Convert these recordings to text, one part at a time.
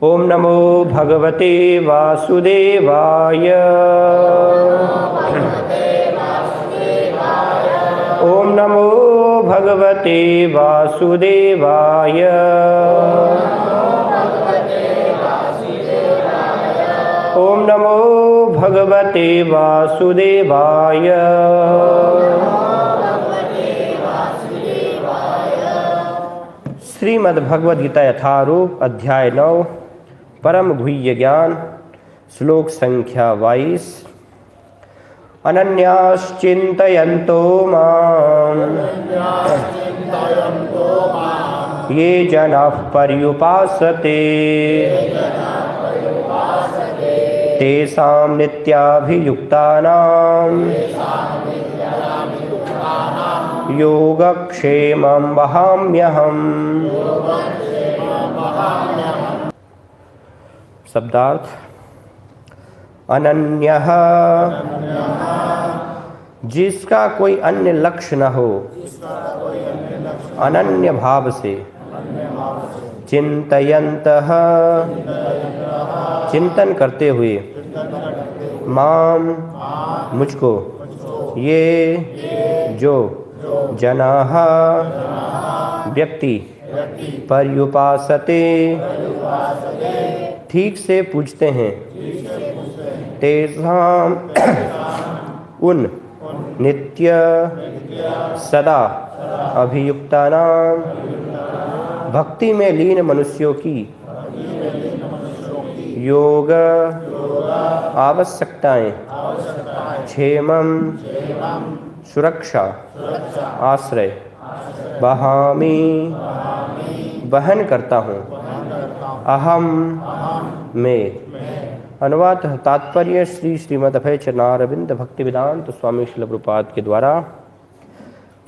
ओम नमो भगवते वासुदेवाय। ओम नमो भगवते वासुदेवाय। ओम नमो भगवते वासुदेवाय। श्रीमद्भगवद गीता यथारूप अध्याय 9 परम गुह्य ज्ञान श्लोक संख्या 22। अनन्याश्चिन्तयन्तो मां ये जनाः पर्युपासते तेषां नित्याभियुक्तानां योगक्षेमं वहाम्यहम्। शब्दार्थ। अनन्यः जिसका कोई अन्य लक्ष्य न हो, अनन्य भाव से। चिंतयन्तः चिंतन करते हुए, माम मुझको, ये जो जनाः व्यक्ति, पर्युपासते ठीक से पूजते हैं, तेषां उन नित्य सदा अभियुक्तानां भक्ति में लीन मनुष्यों की योग आवश्यकताएं, क्षेमं सुरक्षा, आश्रय, वहामि वहन करता हूँ, अहम में। अनुवाद तात्पर्य श्री श्रीमद् अभय चरणारविंद भक्ति वेदांत स्वामी श्रील प्रभुपाद के द्वारा।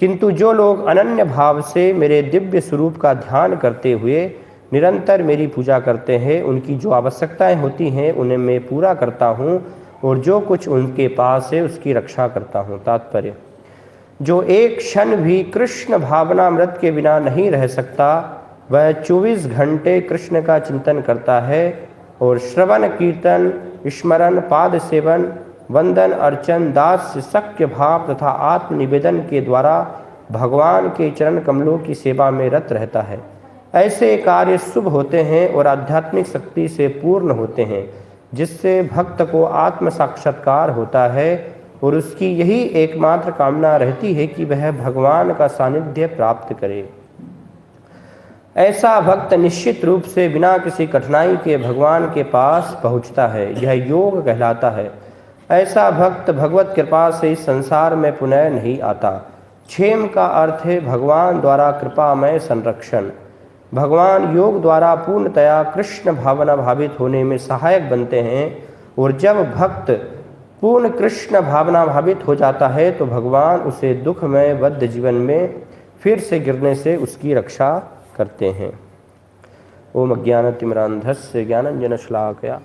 किंतु जो लोग अनन्य भाव से मेरे दिव्य स्वरूप का ध्यान करते हुए निरंतर मेरी पूजा करते हैं, उनकी जो आवश्यकताएं होती हैं उन्हें मैं पूरा करता हूँ और जो कुछ उनके पास है उसकी रक्षा करता हूँ। तात्पर्य। जो एक क्षण भी कृष्ण भावनामृत के बिना नहीं रह सकता, वह 24 घंटे कृष्ण का चिंतन करता है और श्रवण कीर्तन स्मरण पाद सेवन वंदन अर्चन दास्य शक्य भाव तथा आत्मनिवेदन के द्वारा भगवान के चरण कमलों की सेवा में रत रहता है। ऐसे कार्य शुभ होते हैं और आध्यात्मिक शक्ति से पूर्ण होते हैं, जिससे भक्त को आत्म साक्षात्कार होता है और उसकी यही एकमात्र कामना रहती है कि वह भगवान का सानिध्य प्राप्त करे। ऐसा भक्त निश्चित रूप से बिना किसी कठिनाई के भगवान के पास पहुंचता है। यह योग कहलाता है। ऐसा भक्त भगवत कृपा से इस संसार में पुनः नहीं आता। क्षेम का अर्थ है भगवान द्वारा कृपामय संरक्षण। भगवान योग द्वारा पूर्णतया कृष्ण भावना भावित होने में सहायक बनते हैं और जब भक्त पूर्ण कृष्ण भावना भावित हो जाता है तो भगवान उसे दुखमय बद्ध जीवन में फिर से गिरने से उसकी रक्षा करते हैं। ओम अज्ञानतिमिरान्धस्य ज्ञानाञ्जनशलाकया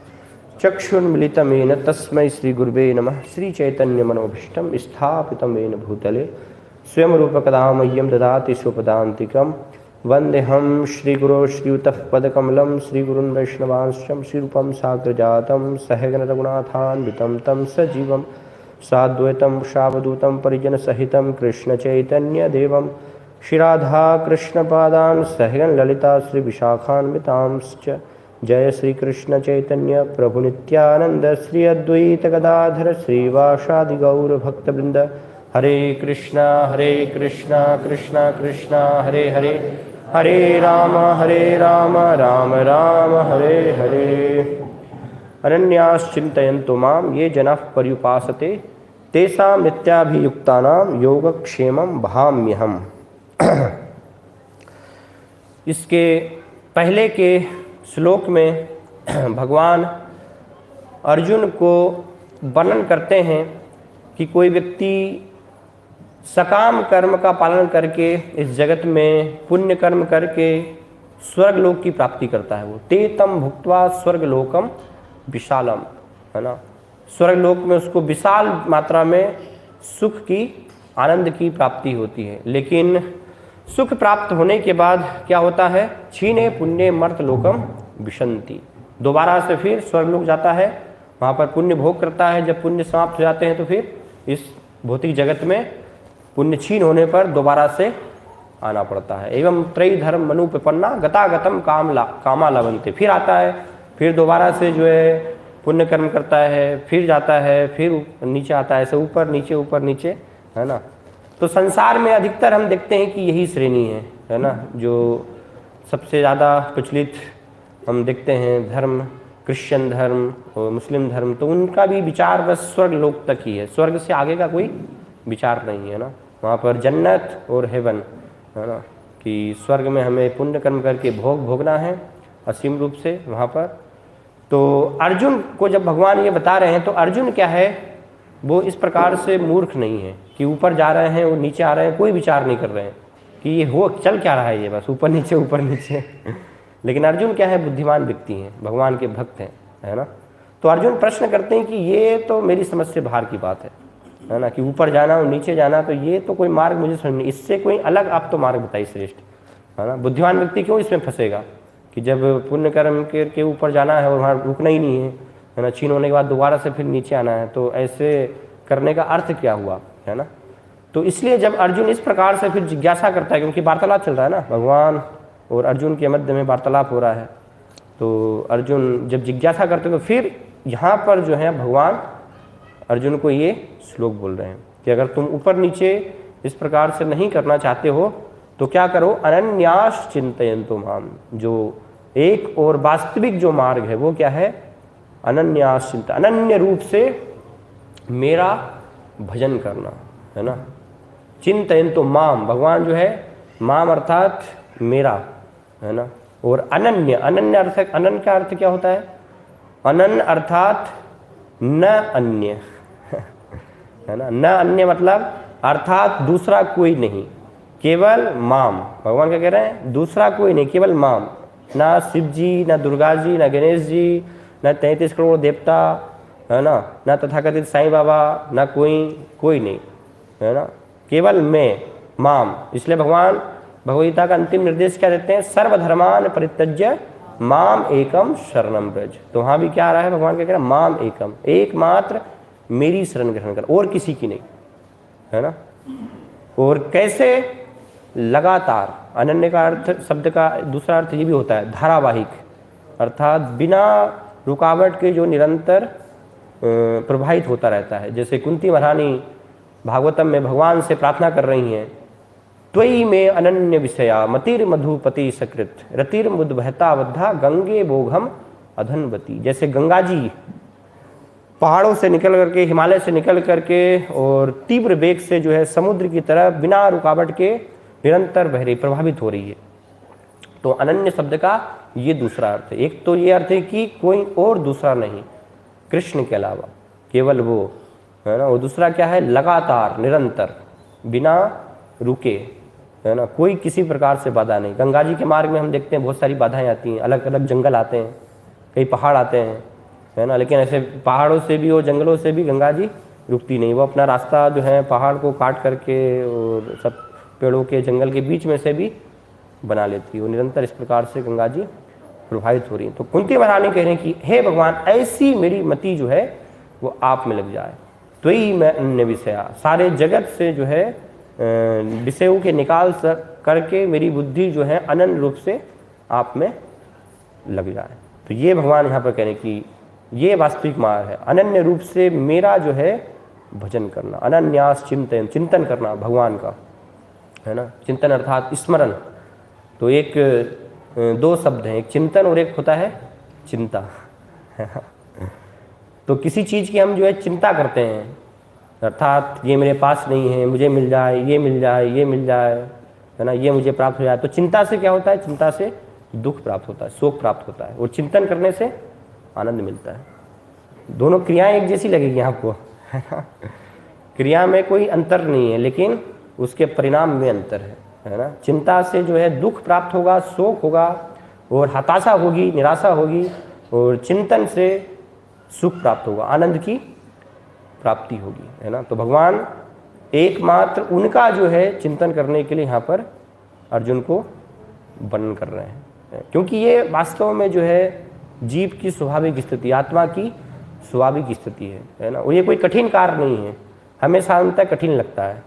चक्षुर्मिलितं येन तस्मै श्रीगुरुवे नमः। श्रीचैतन्यमनोभीष्टं स्थापितं येन भूतले स्वयं रूपकदा मह्यं ददाति स्वपदान्तिकं। वन्देऽहं श्रीगुरो श्रीयुतपदकमलं श्रीगुरुन् वैष्णवांश्च श्रीरूपं साग्रजातं सहगण रघुनाथान्वितं तं सजीवं साद्वैतं सावधूतं परिजनसहितं कृष्णचैतन्यदेवं श्रीराधा कृष्णपादान् सहगण ललिता श्रीविशाखान्वितांश्च। जय श्री कृष्ण चैतन्य प्रभु नित्यानंद श्री अद्वैत गदाधर श्रीवासादि गौर भक्तवृंद। हरे कृष्णा कृष्णा कृष्णा हरे हरे, हरे राम राम राम हरे हरे। अनन्याश्चिन्तयन्तो मां ये जनाः पर्युपासते तेषां नित्याभियुक्तानां योगक्षेमं वहाम्यहम्। इसके पहले के श्लोक में भगवान अर्जुन को वर्णन करते हैं कि कोई व्यक्ति सकाम कर्म का पालन करके इस जगत में पुण्य कर्म करके स्वर्गलोक की प्राप्ति करता है। वो ते तम भुक्त्वा स्वर्गलोकम विशालम, है ना। स्वर्गलोक में उसको विशाल मात्रा में सुख की, आनंद की प्राप्ति होती है। लेकिन सुख प्राप्त होने के बाद क्या होता है? क्षीणे पुण्य मर्त लोकम विशंति, दोबारा से फिर स्वर्गलोक जाता है, वहाँ पर पुण्य भोग करता है। जब पुण्य समाप्त हो जाते हैं तो फिर इस भौतिक जगत में पुण्य छीन होने पर दोबारा से आना पड़ता है। एवं त्रयी धर्म मनुपन्ना गतागतम कामा लवंते, फिर आता है, फिर दोबारा से जो है पुण्य कर्म करता है, फिर जाता है, फिर नीचे आता है, ऐसे ऊपर नीचे, है ना। तो संसार में अधिकतर हम देखते हैं कि यही श्रेणी है ना, जो सबसे ज़्यादा प्रचलित हम देखते हैं धर्म, क्रिश्चियन धर्म और मुस्लिम धर्म, तो उनका भी विचार बस स्वर्ग लोक तक ही है, स्वर्ग से आगे का कोई विचार नहीं है ना। वहाँ पर जन्नत और हेवन, है ना, कि स्वर्ग में हमें पुण्य कर्म करके भोगना है असीम रूप से वहाँ पर। तो अर्जुन को जब भगवान ये बता रहे हैं तो अर्जुन क्या है, वो इस प्रकार से मूर्ख नहीं है कि ऊपर जा रहे हैं और नीचे आ रहे हैं, कोई विचार नहीं कर रहे हैं कि ये हो चल क्या रहा है, ये बस ऊपर नीचे लेकिन अर्जुन क्या है, बुद्धिमान व्यक्ति हैं, भगवान के भक्त हैं, है ना। तो अर्जुन प्रश्न करते हैं कि ये तो मेरी समझ से बाहर की बात है ना, कि ऊपर जाना और नीचे जाना, तो ये तो कोई मार्ग मुझे समझ नहीं, इससे कोई अलग आप तो मार्ग बताइए श्रेष्ठ, है ना। बुद्धिमान व्यक्ति क्यों इसमें फंसेगा कि जब पुण्य कर्म के ऊपर जाना है और वहाँ रुकना ही नहीं है ना, छीन होने के बाद दोबारा से फिर नीचे आना है, तो ऐसे करने का अर्थ क्या हुआ, है ना। तो इसलिए जब अर्जुन इस प्रकार से फिर जिज्ञासा करता है, क्योंकि वार्तालाप चल रहा है ना, भगवान और अर्जुन के मध्य में वार्तालाप हो रहा है, तो अर्जुन जब जिज्ञासा करते हैं तो फिर यहाँ पर जो है भगवान अर्जुन को ये श्लोक बोल रहे हैं कि अगर तुम ऊपर नीचे इस प्रकार से नहीं करना चाहते हो तो क्या करो, अनन्यास चिंतयन्तु माम, जो एक और वास्तविक जो मार्ग है वो क्या है, अनन्यास चिंता, अनन्य रूप से मेरा भजन करना, है ना। चिंतयन्तु माम, भगवान जो है माम अर्थात मेरा, है ना, और अनन्य, अनन्य अर्थ, अनन्य का अर्थ क्या होता है, अनन्य अर्थात न अन्य, है ना, न अन्य मतलब अर्थात दूसरा कोई नहीं, केवल माम। भगवान क्या कह रहे हैं, दूसरा कोई नहीं, केवल माम, ना शिव जी, ना दुर्गा जी, ना गणेश जी, ना 33 करोड़ देवता, है ना तथाकथित साईं बाबा, ना कोई नहीं, है ना, केवल मैं, माम। इसलिए भगवान भगवद्गीता का अंतिम निर्देश क्या देते हैं, सर्वधर्मान परित्यज्य माम एकम शरणम ब्रज। तो वहाँ भी क्या आ रहा है, भगवान क्या कह रहे हैं, माम एकम, एकमात्र मेरी शरण ग्रहण कर, और किसी की नहीं, है ना। और कैसे, लगातार, अनन्य का अर्थ, शब्द का दूसरा अर्थ ये भी होता है धारावाहिक, अर्थात बिना रुकावट के जो निरंतर प्रवाहित होता रहता है। जैसे कुंती महारानी भागवतम में भगवान से प्रार्थना कर रही हैं, त्वयि में अनन्य विषया मतिर मधुपति सकृत रतिर मुद बहता बद्धा गंगे बोघम अधनवती। जैसे गंगा जी पहाड़ों से निकल करके, हिमालय से निकल करके और तीव्र वेग से जो है समुद्र की तरफ बिना रुकावट के निरंतर बह रही, प्रभावित हो रही है। तो अनन्य शब्द का ये दूसरा अर्थ है। एक तो ये अर्थ है कि कोई और दूसरा नहीं कृष्ण के अलावा, केवल वो, है ना। और दूसरा क्या है, लगातार, निरंतर, बिना रुके, है ना, कोई किसी प्रकार से बाधा नहीं। गंगा जी के मार्ग में हम देखते हैं बहुत सारी बाधाएं आती हैं, अलग अलग जंगल आते हैं, कई पहाड़ आते हैं, है ना, लेकिन ऐसे पहाड़ों से भी और जंगलों से भी गंगा जी रुकती नहीं, वो अपना रास्ता जो है पहाड़ को काट करके और सब पेड़ों के जंगल के बीच में से भी बना लेती है। वो निरंतर इस प्रकार से गंगा जी प्रभावित हो रही है। तो कुंती महारानी कह रहे हैं कि हे भगवान, ऐसी मेरी मति जो है वो आप में लग जाए, तो ही मैं अन्य विषया, सारे जगत से जो है विषयों के निकाल करके मेरी बुद्धि जो है अनन्य रूप से आप में लग जाए। तो ये भगवान यहाँ पर कह रहे हैं कि ये वास्तविक मार्ग है, अनन्य रूप से मेरा जो है भजन करना, अनन्यास चिंतन, चिंतन करना भगवान का, है ना। चिंतन अर्थात स्मरण। तो एक दो शब्द हैं, एक चिंतन और एक होता है चिंता। तो किसी चीज़ की हम जो है चिंता करते हैं, अर्थात ये मेरे पास नहीं है, मुझे मिल जाए, ये मिल जाए, ये मिल जाए, है ना, ये मुझे प्राप्त हो जाए। तो चिंता से क्या होता है, चिंता से दुख प्राप्त होता है, शोक प्राप्त होता है, और चिंतन करने से आनंद मिलता है। दोनों क्रियाएं एक जैसी लगेगी आपको, है ना, क्रिया में कोई अंतर नहीं है, लेकिन उसके परिणाम में अंतर है ना। चिंता से जो है दुख प्राप्त होगा, शोक होगा और हताशा होगी, निराशा होगी, और चिंतन से सुख प्राप्त होगा, आनंद की प्राप्ति होगी, है ना। तो भगवान एकमात्र उनका जो है चिंतन करने के लिए यहाँ पर अर्जुन को वर्णन कर रहे हैं, क्योंकि ये वास्तव में जो है जीव की स्वाभाविक स्थिति, आत्मा की स्वाभाविक स्थिति है ना। और ये कोई कठिन कार्य नहीं है, हमें साधारणतः कठिन लगता है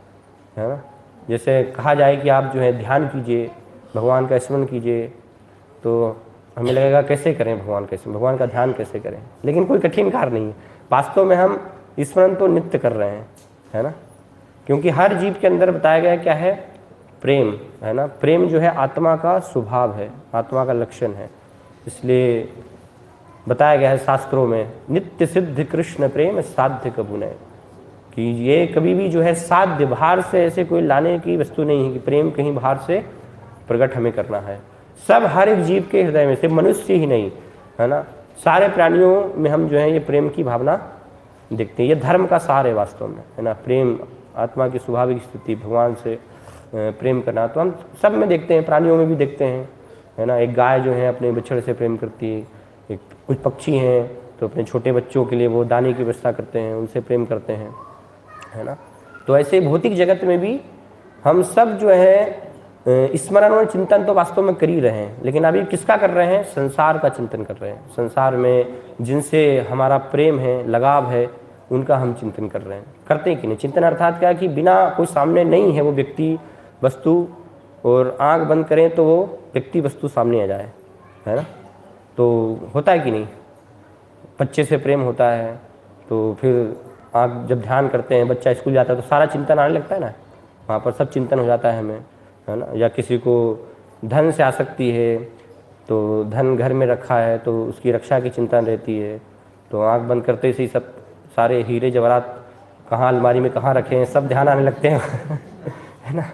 ना। जैसे कहा जाए कि आप जो है ध्यान कीजिए, भगवान का स्मरण कीजिए, तो हमें लगेगा कैसे करें भगवान का स्मरण, भगवान का ध्यान कैसे करें, लेकिन कोई कठिन कार्य नहीं है। वास्तव में हम स्मरण तो नित्य कर रहे हैं, है ना, क्योंकि हर जीव के अंदर बताया गया क्या है, प्रेम, है ना। प्रेम जो है आत्मा का स्वभाव है, आत्मा का लक्षण है। इसलिए बताया गया है शास्त्रों में, नित्य सिद्ध कृष्ण प्रेम साध्य कबू नय, कि ये कभी भी जो है साध्य, बाहर से ऐसे कोई लाने की वस्तु नहीं है कि प्रेम कहीं बाहर से प्रकट हमें करना है। सब हर एक जीव के हृदय में, सिर्फ मनुष्य ही नहीं, है ना, सारे प्राणियों में हम जो है ये प्रेम की भावना देखते हैं। ये धर्म का सार है वास्तव में, है ना। प्रेम आत्मा की स्वाभाविक स्थिति, भगवान से प्रेम करना, तो हम सब में देखते हैं, प्राणियों में भी देखते हैं, है ना। एक गाय जो है अपने बछड़े से प्रेम करती है, एक कुछ पक्षी हैं तो अपने छोटे बच्चों के लिए वो दाने की व्यवस्था करते हैं, उनसे प्रेम करते हैं, है ना। तो ऐसे भौतिक जगत में भी हम सब जो है स्मरण और चिंतन तो वास्तव में कर ही रहे हैं, लेकिन अभी किसका कर रहे हैं, संसार का चिंतन कर रहे हैं। संसार में जिनसे हमारा प्रेम है, लगाव है, उनका हम चिंतन कर रहे हैं। करते हैं कि नहीं चिंतन, अर्थात क्या कि बिना कोई सामने नहीं है वो व्यक्ति वस्तु, और आंख बंद करें तो वो व्यक्ति वस्तु सामने आ जाए, है ना। तो होता है कि नहीं, बच्चे से प्रेम होता है तो फिर आप जब ध्यान करते हैं, बच्चा स्कूल जाता है तो सारा चिंतन आने लगता है ना, वहाँ पर सब चिंतन हो जाता है हमें, है ना। या किसी को धन से आसक्ति है तो धन घर में रखा है तो उसकी रक्षा की चिंतन रहती है, तो आंख बंद करते ही सब सारे हीरे जवाहरात कहाँ अलमारी में कहाँ रखे हैं सब ध्यान आने लगते हैं है ना।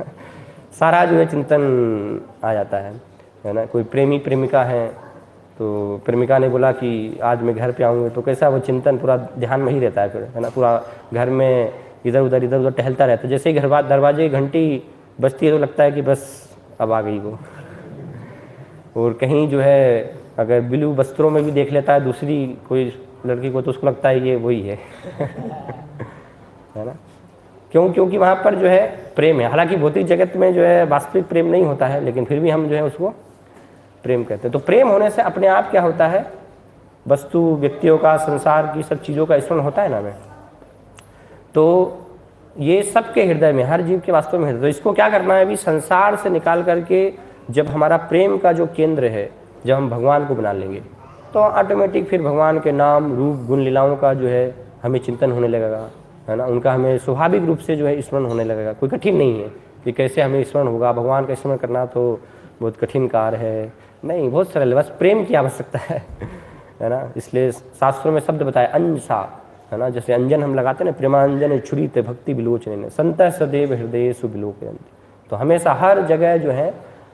सारा जो है चिंतन आ जाता है ना। कोई प्रेमी प्रेमिका है तो प्रेमिका ने बोला कि आज मैं घर पे आऊँगी, तो कैसा वो चिंतन पूरा ध्यान में ही रहता है फिर, है ना। पूरा घर में इधर उधर टहलता रहता है। जैसे ही दरवाजे की घंटी बजती है तो लगता है कि बस अब आ गई वो। और कहीं जो है अगर ब्लू वस्त्रों में भी देख लेता है दूसरी कोई लड़की को तो उसको लगता है ये वही है है ना। क्योंकि वहाँ पर जो है प्रेम है। हालांकि भौतिक जगत में जो है वास्तविक प्रेम नहीं होता है, लेकिन फिर भी हम जो है उसको प्रेम कहते हैं। तो प्रेम होने से अपने आप क्या होता है, वस्तु, व्यक्तियों का, संसार की सब चीज़ों का स्मरण होता है ना हमें। तो ये सबके हृदय में, हर जीव के वास्तव में हृदय। तो इसको क्या करना है, अभी संसार से निकाल करके जब हमारा प्रेम का जो केंद्र है, जब हम भगवान को बना लेंगे तो ऑटोमेटिक फिर भगवान के नाम, रूप, गुण, लीलाओं का जो है हमें चिंतन होने लगेगा, है ना। उनका हमें स्वाभाविक रूप से जो है स्मरण होने लगेगा। कोई कठिन नहीं है कि कैसे हमें स्मरण होगा। भगवान का स्मरण करना तो बहुत कठिन कार्य है नहीं, बहुत सरल है, बस प्रेम की आवश्यकता है ना। इसलिए शास्त्रों में शब्द बताया अंजसा, है ना। जैसे अंजन हम लगाते हैं ना, प्रेमांजन छुरीत भक्ति विलोचन संत सदैव हृदय सुविलोकयन्ति। तो हमेशा हर जगह जो है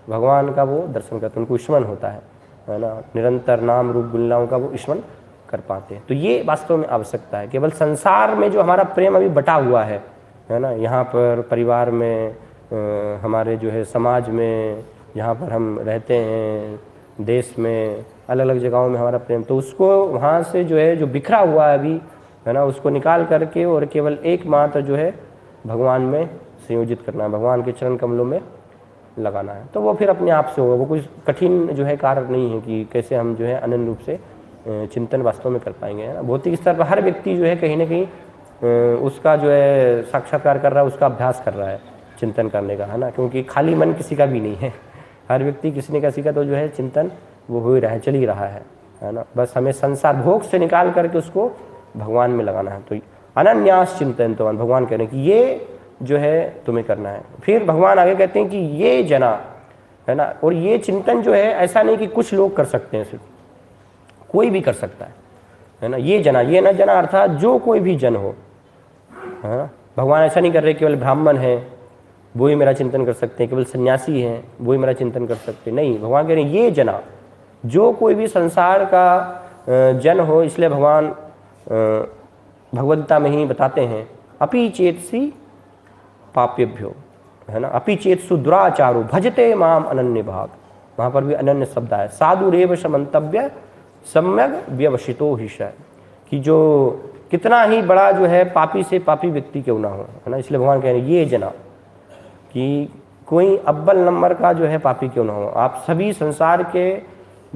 भगवान का वो दर्शन करते, उनको स्मरण होता है ना। निरंतर नाम, रूप, गुणलाओं का वो स्मरण कर पाते हैं। तो ये वास्तव में आवश्यकता है। केवल संसार में जो हमारा प्रेम अभी बटा हुआ है ना, यहाँ पर परिवार में, हमारे जो है समाज में, यहाँ पर हम रहते हैं, देश में, अलग अलग जगहों में हमारा प्रेम, तो उसको वहाँ से जो है जो बिखरा हुआ है अभी, है ना, उसको निकाल करके और केवल एकमात्र जो है भगवान में संयोजित करना है, भगवान के चरण कमलों में लगाना है। तो वो फिर अपने आप से होगा। वो कुछ कठिन जो है कार्य नहीं है कि कैसे हम जो है अनन्य रूप से चिंतन वास्तव में कर पाएंगे, है ना। भौतिक स्तर पर हर व्यक्ति जो है कहीं ना कहीं उसका जो है साक्षात्कार कर रहा है, उसका अभ्यास कर रहा है चिंतन करने का, है ना। क्योंकि खाली मन किसी का भी नहीं है। हर व्यक्ति किसी न किसी का तो जो है चिंतन वो हो ही रहा है, चल ही रहा है ना। बस हमें संसार भोग से निकाल करके उसको भगवान में लगाना है। तो अनन्यास चिंतन तो भगवान कह रहे हैं कि ये जो है तुम्हें करना है। फिर भगवान आगे कहते हैं कि ये जना, है ना। और ये चिंतन जो है ऐसा नहीं कि कुछ लोग कर सकते हैं, सिर्फ कोई भी कर सकता है ना। ये जना, ये न जना अर्थात जो कोई भी जन हो, है ना। भगवान ऐसा नहीं कर रहे केवल ब्राह्मण है वो ही मेरा चिंतन कर सकते हैं, केवल सन्यासी हैं वो ही मेरा चिंतन कर सकते हैं, नहीं। भगवान कह रहे हैं ये जना, जो कोई भी संसार का जन हो। इसलिए भगवान भगवद्गीता में ही बताते हैं, अपि चेतसी पाप्यभ्यो, है ना, अपि चेतसु दुराचारो भजते माम अनन्य भाग। वहाँ पर भी अनन्य शब्द है। साधुरेव समन्तव्य सम्यक व्यवसितो हिशय, कि जो कितना ही बड़ा जो है पापी से पापी व्यक्ति क्यों ना हो, है ना। इसलिए भगवान कह रहे हैं ये जना, कि कोई अव्वल नंबर का जो है पापी क्यों ना हो। आप सभी संसार के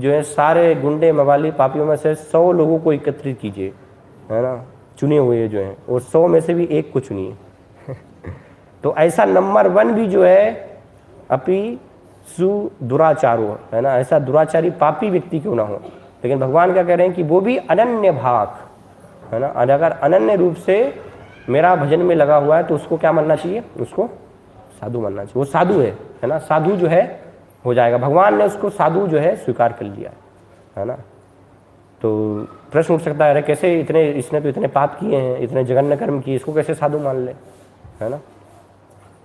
जो है सारे गुंडे मवाली पापियों में से 100 लोगों को एकत्रित कीजिए, है ना, चुने हुए जो हैं, और 100 में से भी एक को चुनिए तो ऐसा नंबर 1 भी जो है अपि दुराचारो, है ना, ऐसा दुराचारी पापी व्यक्ति क्यों ना हो, लेकिन भगवान क्या कह रहे हैं कि वो भी अनन्य भाग, है ना, अगर अनन्य रूप से मेरा भजन में लगा हुआ है तो उसको क्या मानना चाहिए, उसको साधु मानना चाहिए। वो साधु है ना, साधु जो है हो जाएगा, भगवान ने उसको साधु जो है स्वीकार कर लिया, है ना। तो प्रश्न उठ सकता है, अरे कैसे, इसने तो इतने पाप किए हैं, इतने जघन्य कर्म किए, इसको कैसे साधु मान ले, है ना।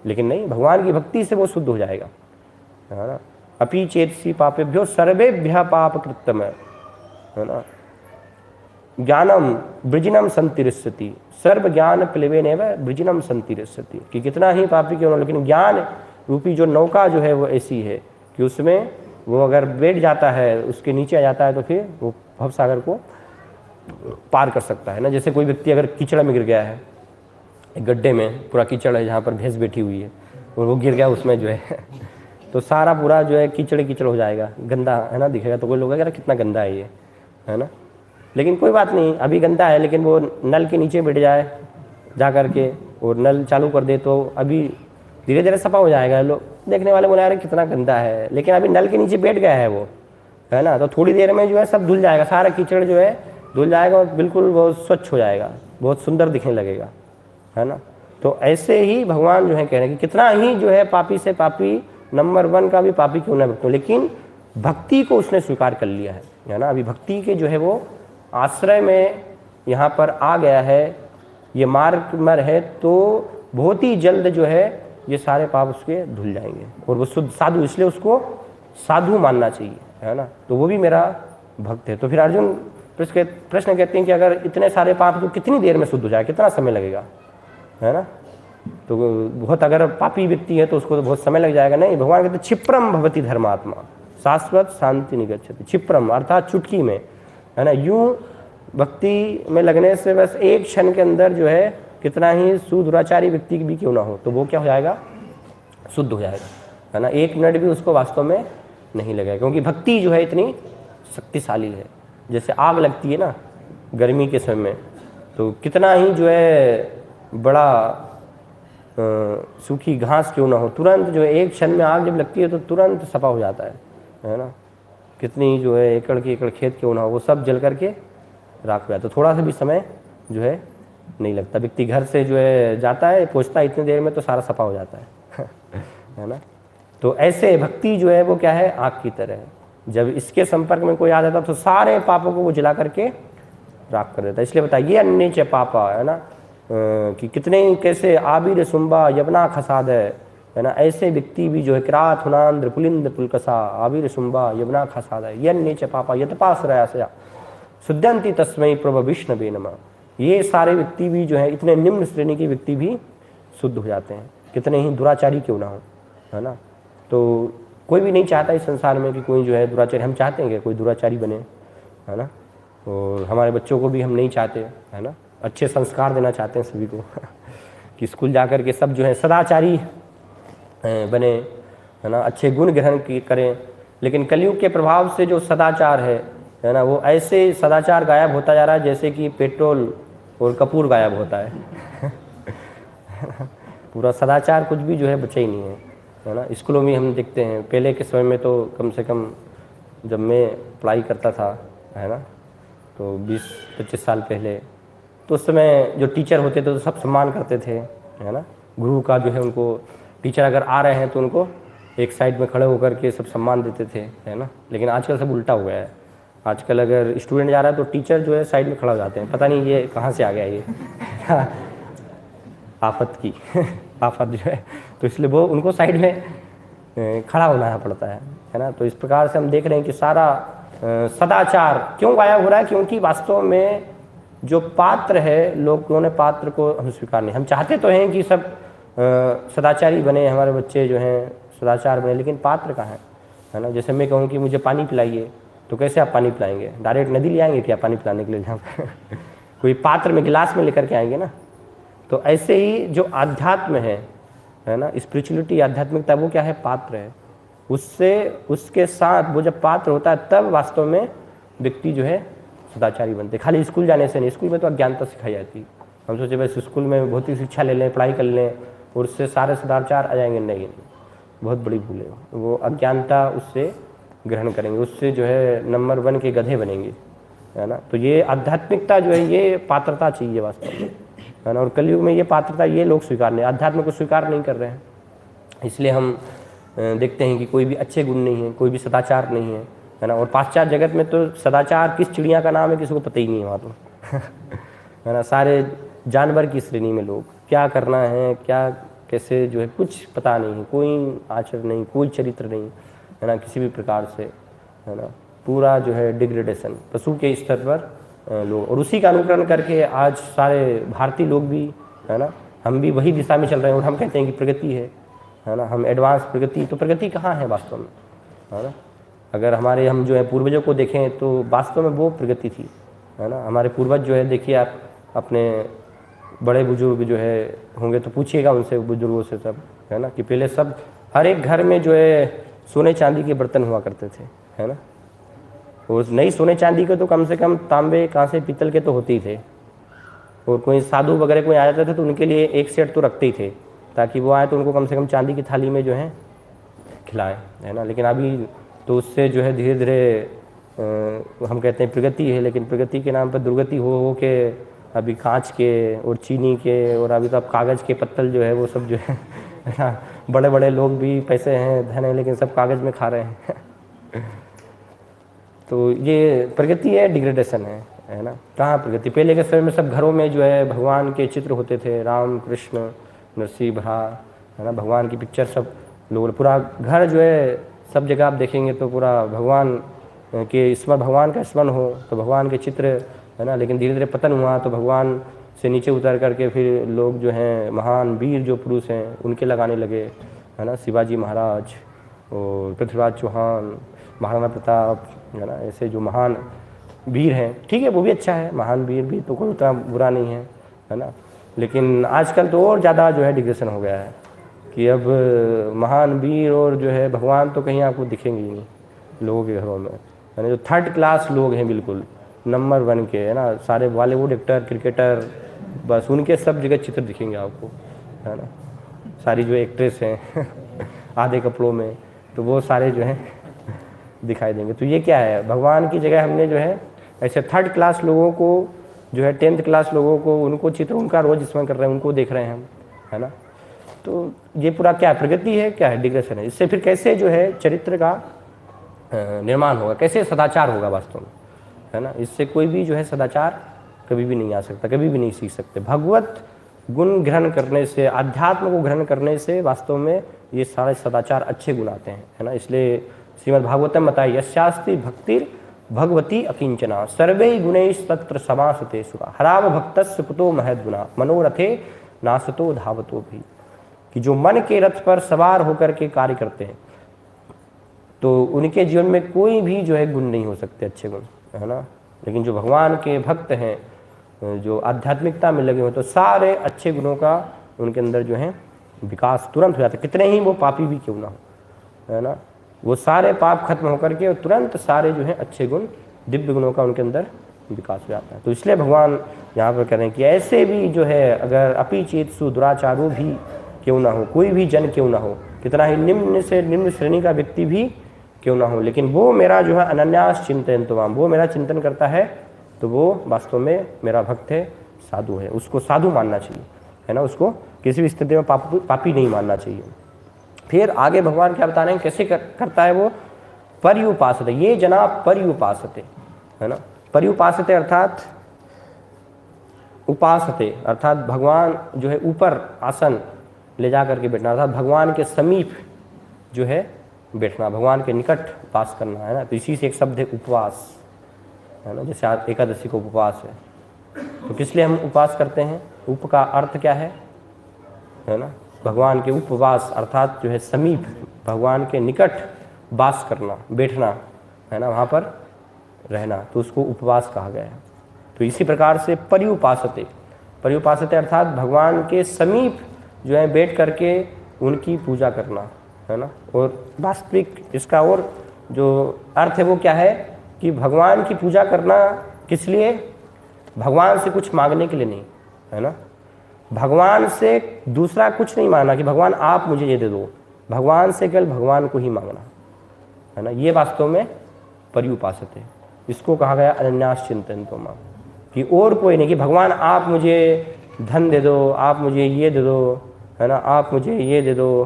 लेकिन नहीं, भगवान की भक्ति से वो शुद्ध हो जाएगा, है ना। अपि चेतसी पापेभ्यो सर्वेभ्यः पाप कृत्यम, है ना। ज्ञानम वृजिनम संतिरिष्यति, सर्व ज्ञान प्लवेनेव वृजिनम संतिरिष्यति, कि कितना ही पापी क्यों ना, लेकिन ज्ञान रूपी जो नौका जो है वो ऐसी है कि उसमें वो अगर बैठ जाता है, उसके नीचे आ जाता है, तो फिर वो भवसागर को पार कर सकता है ना। जैसे कोई व्यक्ति अगर कीचड़ में गिर गया है, एक गड्ढे में पूरा कीचड़ है जहाँ पर भैंस बैठी हुई है, और वो गिर गया उसमें जो है तो सारा पूरा जो है कीचड़ कीचड़ हो जाएगा, गंदा, है ना, दिखेगा। तो कोई लोग कहेगा कितना गंदा है ये, है ना। लेकिन कोई बात नहीं, अभी गंदा है, लेकिन वो नल के नीचे बैठ जाए जा कर के और नल चालू कर दे तो अभी धीरे धीरे सफा हो जाएगा। लोग देखने वाले बोले अरे कितना गंदा है, लेकिन अभी नल के नीचे बैठ गया है वो, है ना। तो थोड़ी देर में जो है सब धुल जाएगा, सारा कीचड़ जो है धुल जाएगा और बिल्कुल बहुत स्वच्छ हो जाएगा, बहुत सुंदर दिखने लगेगा, है ना। तो ऐसे ही भगवान जो है कह रहे हैं कि कितना ही जो है पापी से पापी, नंबर 1 का भी पापी क्यों ना हो, लेकिन भक्ति को उसने स्वीकार कर लिया है ना। अभी भक्ति के जो है वो आश्रय में यहाँ पर आ गया है, ये मार्ग में है, तो बहुत ही जल्द जो है ये सारे पाप उसके धुल जाएंगे और वो शुद्ध साधु, इसलिए उसको साधु मानना चाहिए, है ना। तो वो भी मेरा भक्त है। तो फिर अर्जुन प्रश्न कहते हैं कि अगर इतने सारे पाप तो कितनी देर में शुद्ध हो जाए, कितना समय लगेगा, है ना। तो बहुत अगर पापी व्यक्ति है तो उसको तो बहुत समय लग जाएगा। नहीं, भगवान कहते क्षिप्रम भवति धर्मात्मा शाश्वत शांति निगच्छति। क्षिप्रम अर्थात चुटकी में, है ना। यूं भक्ति में लगने से बस एक क्षण के अंदर जो है कितना ही सुदुराचारी व्यक्ति भी क्यों ना हो, तो वो क्या हो जाएगा, शुद्ध हो जाएगा, है ना। 1 मिनट भी उसको वास्तव में नहीं लगेगा, क्योंकि भक्ति जो है इतनी शक्तिशाली है। जैसे आग लगती है ना गर्मी के समय में, तो कितना ही जो है बड़ा सूखी घास क्यों ना हो, तुरंत जो है एक क्षण में आग जब लगती है तो तुरंत सफा हो जाता है ना। कितनी जो है एकड़ के एकड़ खेत क्यों ना हो, वो सब जल करके राख हो जाता है। थोड़ा सा भी समय जो है नहीं लगता। व्यक्ति घर से जो है जाता है, पहुँचता है इतनी देर में तो सारा सफा हो जाता है है ना। तो ऐसे भक्ति जो है वो क्या है, आग की तरह है। जब इसके संपर्क में कोई आ जाता तो सारे पापों को वो जला करके राख कर देता है। इसलिए बताइए ये अन्य च पापा, है ना, कि कितने कैसे आबिर सुम्बा यवना खसाद है ना। ऐसे व्यक्ति भी जो है किरात हुनांद्र पुलिंद पुलकसा आबिर सुम्बा यवना खसाद है, ये अन्य च पापा यतपाश्रया शुद्धंति तस्मै प्रभ विष्णवे नमः। ये सारे व्यक्ति भी जो है इतने निम्न श्रेणी के व्यक्ति भी शुद्ध हो जाते हैं, कितने ही दुराचारी क्यों ना हो, है ना। तो कोई भी नहीं चाहता इस संसार में कि कोई जो है दुराचारी, हम चाहते हैं कि कोई दुराचारी बने, है ना। और हमारे बच्चों को भी हम नहीं चाहते, है ना। अच्छे संस्कार देना चाहते हैं सभी को कि स्कूल जाकर के सब जो है सदाचारी बने, है ना, अच्छे गुण ग्रहण करें। लेकिन कलयुग के प्रभाव से जो सदाचार है ना, वो ऐसे सदाचार गायब होता जा रहा है जैसे कि पेट्रोल और कपूर गायब होता है पूरा सदाचार कुछ भी जो है बचा ही नहीं है ना। स्कूलों में हम देखते हैं, पहले के समय में तो कम से कम जब मैं पढ़ाई करता था, है ना, तो 20-25 साल पहले, तो उस समय जो टीचर होते थे तो सब सम्मान करते थे, है ना। गुरु का जो है उनको, टीचर अगर आ रहे हैं तो उनको एक साइड में खड़े होकर के सब सम्मान देते थे, है ना। लेकिन आजकल सब उल्टा हो गया है। आजकल अगर स्टूडेंट जा रहा है तो टीचर जो है साइड में खड़ा हो जाते हैं, पता नहीं ये कहाँ से आ गया ये आफत की आफत जो है, तो इसलिए वो उनको साइड में खड़ा होना पड़ता है ना। तो इस प्रकार से हम देख रहे हैं कि सारा सदाचार क्यों गायब हो रहा है, क्योंकि वास्तव में जो पात्र है, लोगों ने पात्र को हम स्वीकार नहीं। हम चाहते तो हैं कि सब सदाचारी बने, हमारे बच्चे जो हैं सदाचार बने, लेकिन पात्र कहाँ है ना। जैसे मैं कहूँ कि मुझे पानी पिलाइए, तो कैसे आप पानी पिलाएंगे, डायरेक्ट नदी ले आएंगे क्या पानी पिलाने के लिए जहाँ कोई पात्र में गिलास में लेकर के आएंगे ना। तो ऐसे ही जो आध्यात्म है ना, स्पिरिचुअलिटी आध्यात्मिकता, वो क्या है, पात्र है उससे उसके साथ वो जब पात्र होता है तब वास्तव में व्यक्ति जो है सदाचारी बनते। खाली स्कूल जाने से नहीं, स्कूल में तो अज्ञानता सिखाई जाती है। हम सोचे बस स्कूल में भौतिक शिक्षा ले लें, पढ़ाई कर लें और उससे सारे सदाचार आ जाएंगे, नहीं, बहुत बड़ी भूल है। वो अज्ञानता उससे ग्रहण करेंगे, उससे जो है नंबर 1 के गधे बनेंगे, है ना। तो ये आध्यात्मिकता जो है ये पात्रता चाहिए वास्तव में, है ना। और कलयुग में ये पात्रता ये लोग स्वीकार नहीं, अध्यात्म को स्वीकार नहीं कर रहे हैं। इसलिए हम देखते हैं कि कोई भी अच्छे गुण नहीं है, कोई भी सदाचार नहीं है ना। और पाश्चात्य जगत में तो सदाचार किस चिड़िया का नाम है किसी को पता ही नहीं है वहाँ तो है ना। सारे जानवर की श्रेणी में लोग, क्या करना है क्या कैसे जो है कुछ पता नहीं है, कोई आचरण नहीं, कोई चरित्र नहीं, है ना, किसी भी प्रकार से, है ना। पूरा जो है डिग्रेडेशन, पशु के स्तर पर लोग, और उसी का अनुकरण करके आज सारे भारतीय लोग भी, है ना, हम भी वही दिशा में चल रहे हैं। और हम कहते हैं कि प्रगति है ना, हम एडवांस प्रगति, तो प्रगति कहाँ है वास्तव में, है ना। अगर हमारे हम जो है पूर्वजों को देखें तो वास्तव में वो प्रगति थी, है ना। हमारे पूर्वज जो है, देखिए आप अपने बड़े बुजुर्ग जो है होंगे तो पूछिएगा उनसे, बुजुर्गों से सब, है ना, कि पहले सब हर एक घर में जो है सोने चांदी के बर्तन हुआ करते थे, है ना। और नहीं सोने चांदी के तो कम से कम तांबे कांसे पीतल के तो होते ही थे। और कोई साधु वगैरह कोई आ जाते थे तो उनके लिए एक सेट तो रखते ही थे, ताकि वो आए तो उनको कम से कम चांदी की थाली में जो है खिलाएं, है ना। लेकिन अभी तो उससे जो है धीरे धीरे हम कहते हैं प्रगति है, लेकिन प्रगति के नाम पर दुर्गति हो के अभी कांच के और चीनी के, और अभी तो अब कागज़ के पत्तल जो है वो सब जो है ना, बड़े बड़े लोग भी पैसे हैं धन है लेकिन सब कागज़ में खा रहे हैं तो ये प्रगति है, डिग्रेडेशन है ना। कहाँ प्रगति? पहले के समय में सब घरों में जो है भगवान के चित्र होते थे, राम कृष्ण नरसिंह भरा, है ना, भगवान की पिक्चर सब लोग, पूरा घर जो है सब जगह आप देखेंगे तो पूरा भगवान के स्मरण, भगवान का स्मरण हो तो भगवान के चित्र, है ना। लेकिन धीरे धीरे पतन हुआ तो भगवान से नीचे उतर करके फिर लोग जो हैं महान वीर जो पुरुष हैं उनके लगाने लगे, है ना। शिवाजी महाराज और पृथ्वीराज चौहान, महाराणा प्रताप, है ना, ऐसे जो महान वीर हैं, ठीक है वो भी अच्छा है, महान वीर भी तो कोई उतना बुरा नहीं है ना। लेकिन आजकल तो और ज़्यादा जो है डिग्रेशन हो गया है कि अब महान वीर और जो है भगवान तो कहीं आपको दिखेंगे ही नहीं लोगों के घरों में, है ना। जो 3rd क्लास लोग हैं बिल्कुल नंबर 1 के, है ना, सारे बॉलीवुड एक्टर, क्रिकेटर, बस उनके सब जगह चित्र दिखेंगे आपको, है ना। सारी जो एक्ट्रेस हैं आधे कपड़ों में, तो वो सारे जो हैं दिखाई देंगे। तो ये क्या है? भगवान की जगह हमने जो है ऐसे 3rd क्लास लोगों को जो है 10th क्लास लोगों को, उनको चित्र उनका रोज स्मरण कर रहे हैं, उनको देख रहे हैं हम, है ना। तो ये पूरा क्या है? प्रगति है, क्या है? डिग्रेशन है। इससे फिर कैसे जो है चरित्र का निर्माण होगा, कैसे सदाचार होगा वास्तव में, है ना। इससे कोई भी जो है सदाचार कभी भी नहीं आ सकता, कभी भी नहीं सीख सकते। भगवत गुण ग्रहण करने से, अध्यात्म को ग्रहण करने से वास्तव में ये सारे सदाचार अच्छे गुण आते हैं, है ना। इसलिए श्रीमद् भागवतम बताइए, यस्यास्ति भक्तिर भगवती अकिंचना सर्वे गुणैः तत्र समासते सुखा हराव भक्तस्य कुतो महद्गुणा मनोरथे नासतो धावतो भी। कि जो मन के रथ पर सवार होकर के कार्य करते हैं तो उनके जीवन में कोई भी जो है गुण नहीं हो सकते अच्छे गुण, है ना। लेकिन जो भगवान के भक्त हैं, जो आध्यात्मिकता में लगे हुए, तो सारे अच्छे गुणों का उनके अंदर जो है विकास तुरंत हो जाता है, कितने ही वो पापी भी क्यों ना हो, है ना। वो सारे पाप खत्म होकर के तुरंत सारे जो है अच्छे गुण, दिव्य गुणों का उनके अंदर विकास हो जाता है। तो इसलिए भगवान यहाँ पर कह रहे हैं कि ऐसे भी जो है अगर अपि चेतसु दुराचारो भी क्यों ना हो, कोई भी जन क्यों ना हो, कितना ही निम्न से निम्न श्रेणी का व्यक्ति भी क्यों ना हो, लेकिन वो मेरा जो है अनन्यास चिंतयन्तु माम, वो मेरा चिंतन करता है तो वो वास्तव में मेरा भक्त है, साधु है, उसको साधु मानना चाहिए, है ना। उसको किसी भी स्थिति में पापी नहीं मानना चाहिए। फिर आगे भगवान क्या बता रहे हैं, कैसे करता है वो? पर्युपासते, ये जना पर्युपासते, है ना। पर्युपासते अर्थात उपासते, अर्थात भगवान जो है ऊपर आसन ले जा करके बैठना, अर्थात भगवान के समीप जो है बैठना, भगवान के निकट वास करना, है ना। तो इसी से एक शब्द है उपवास, है ना। जैसे आज एकादशी को उपवास है, तो किस लिए हम उपवास करते हैं? उप का अर्थ क्या है ना, भगवान के उपवास अर्थात जो है समीप, भगवान के निकट वास करना, बैठना, है ना, वहाँ पर रहना, तो उसको उपवास कहा गया है। तो इसी प्रकार से पर्युपासते, पर्युपासते अर्थात भगवान के समीप जो है बैठ करके उनकी पूजा करना, है ना। और वास्तविक इसका और जो अर्थ है वो क्या है कि भगवान की पूजा करना किस लिए, भगवान से कुछ मांगने के लिए नहीं, है ना। भगवान से दूसरा कुछ नहीं मांगना कि भगवान आप मुझे ये दे दो, भगवान से केवल भगवान को ही मांगना, है ना। ये वास्तव में पर्युपासते है। इसको कहा गया अनन्यास चिंतयन्तो मां, कि और कोई नहीं, कि भगवान आप मुझे धन दे दो, आप मुझे ये दे दो, है ना, आप मुझे ये दे दो।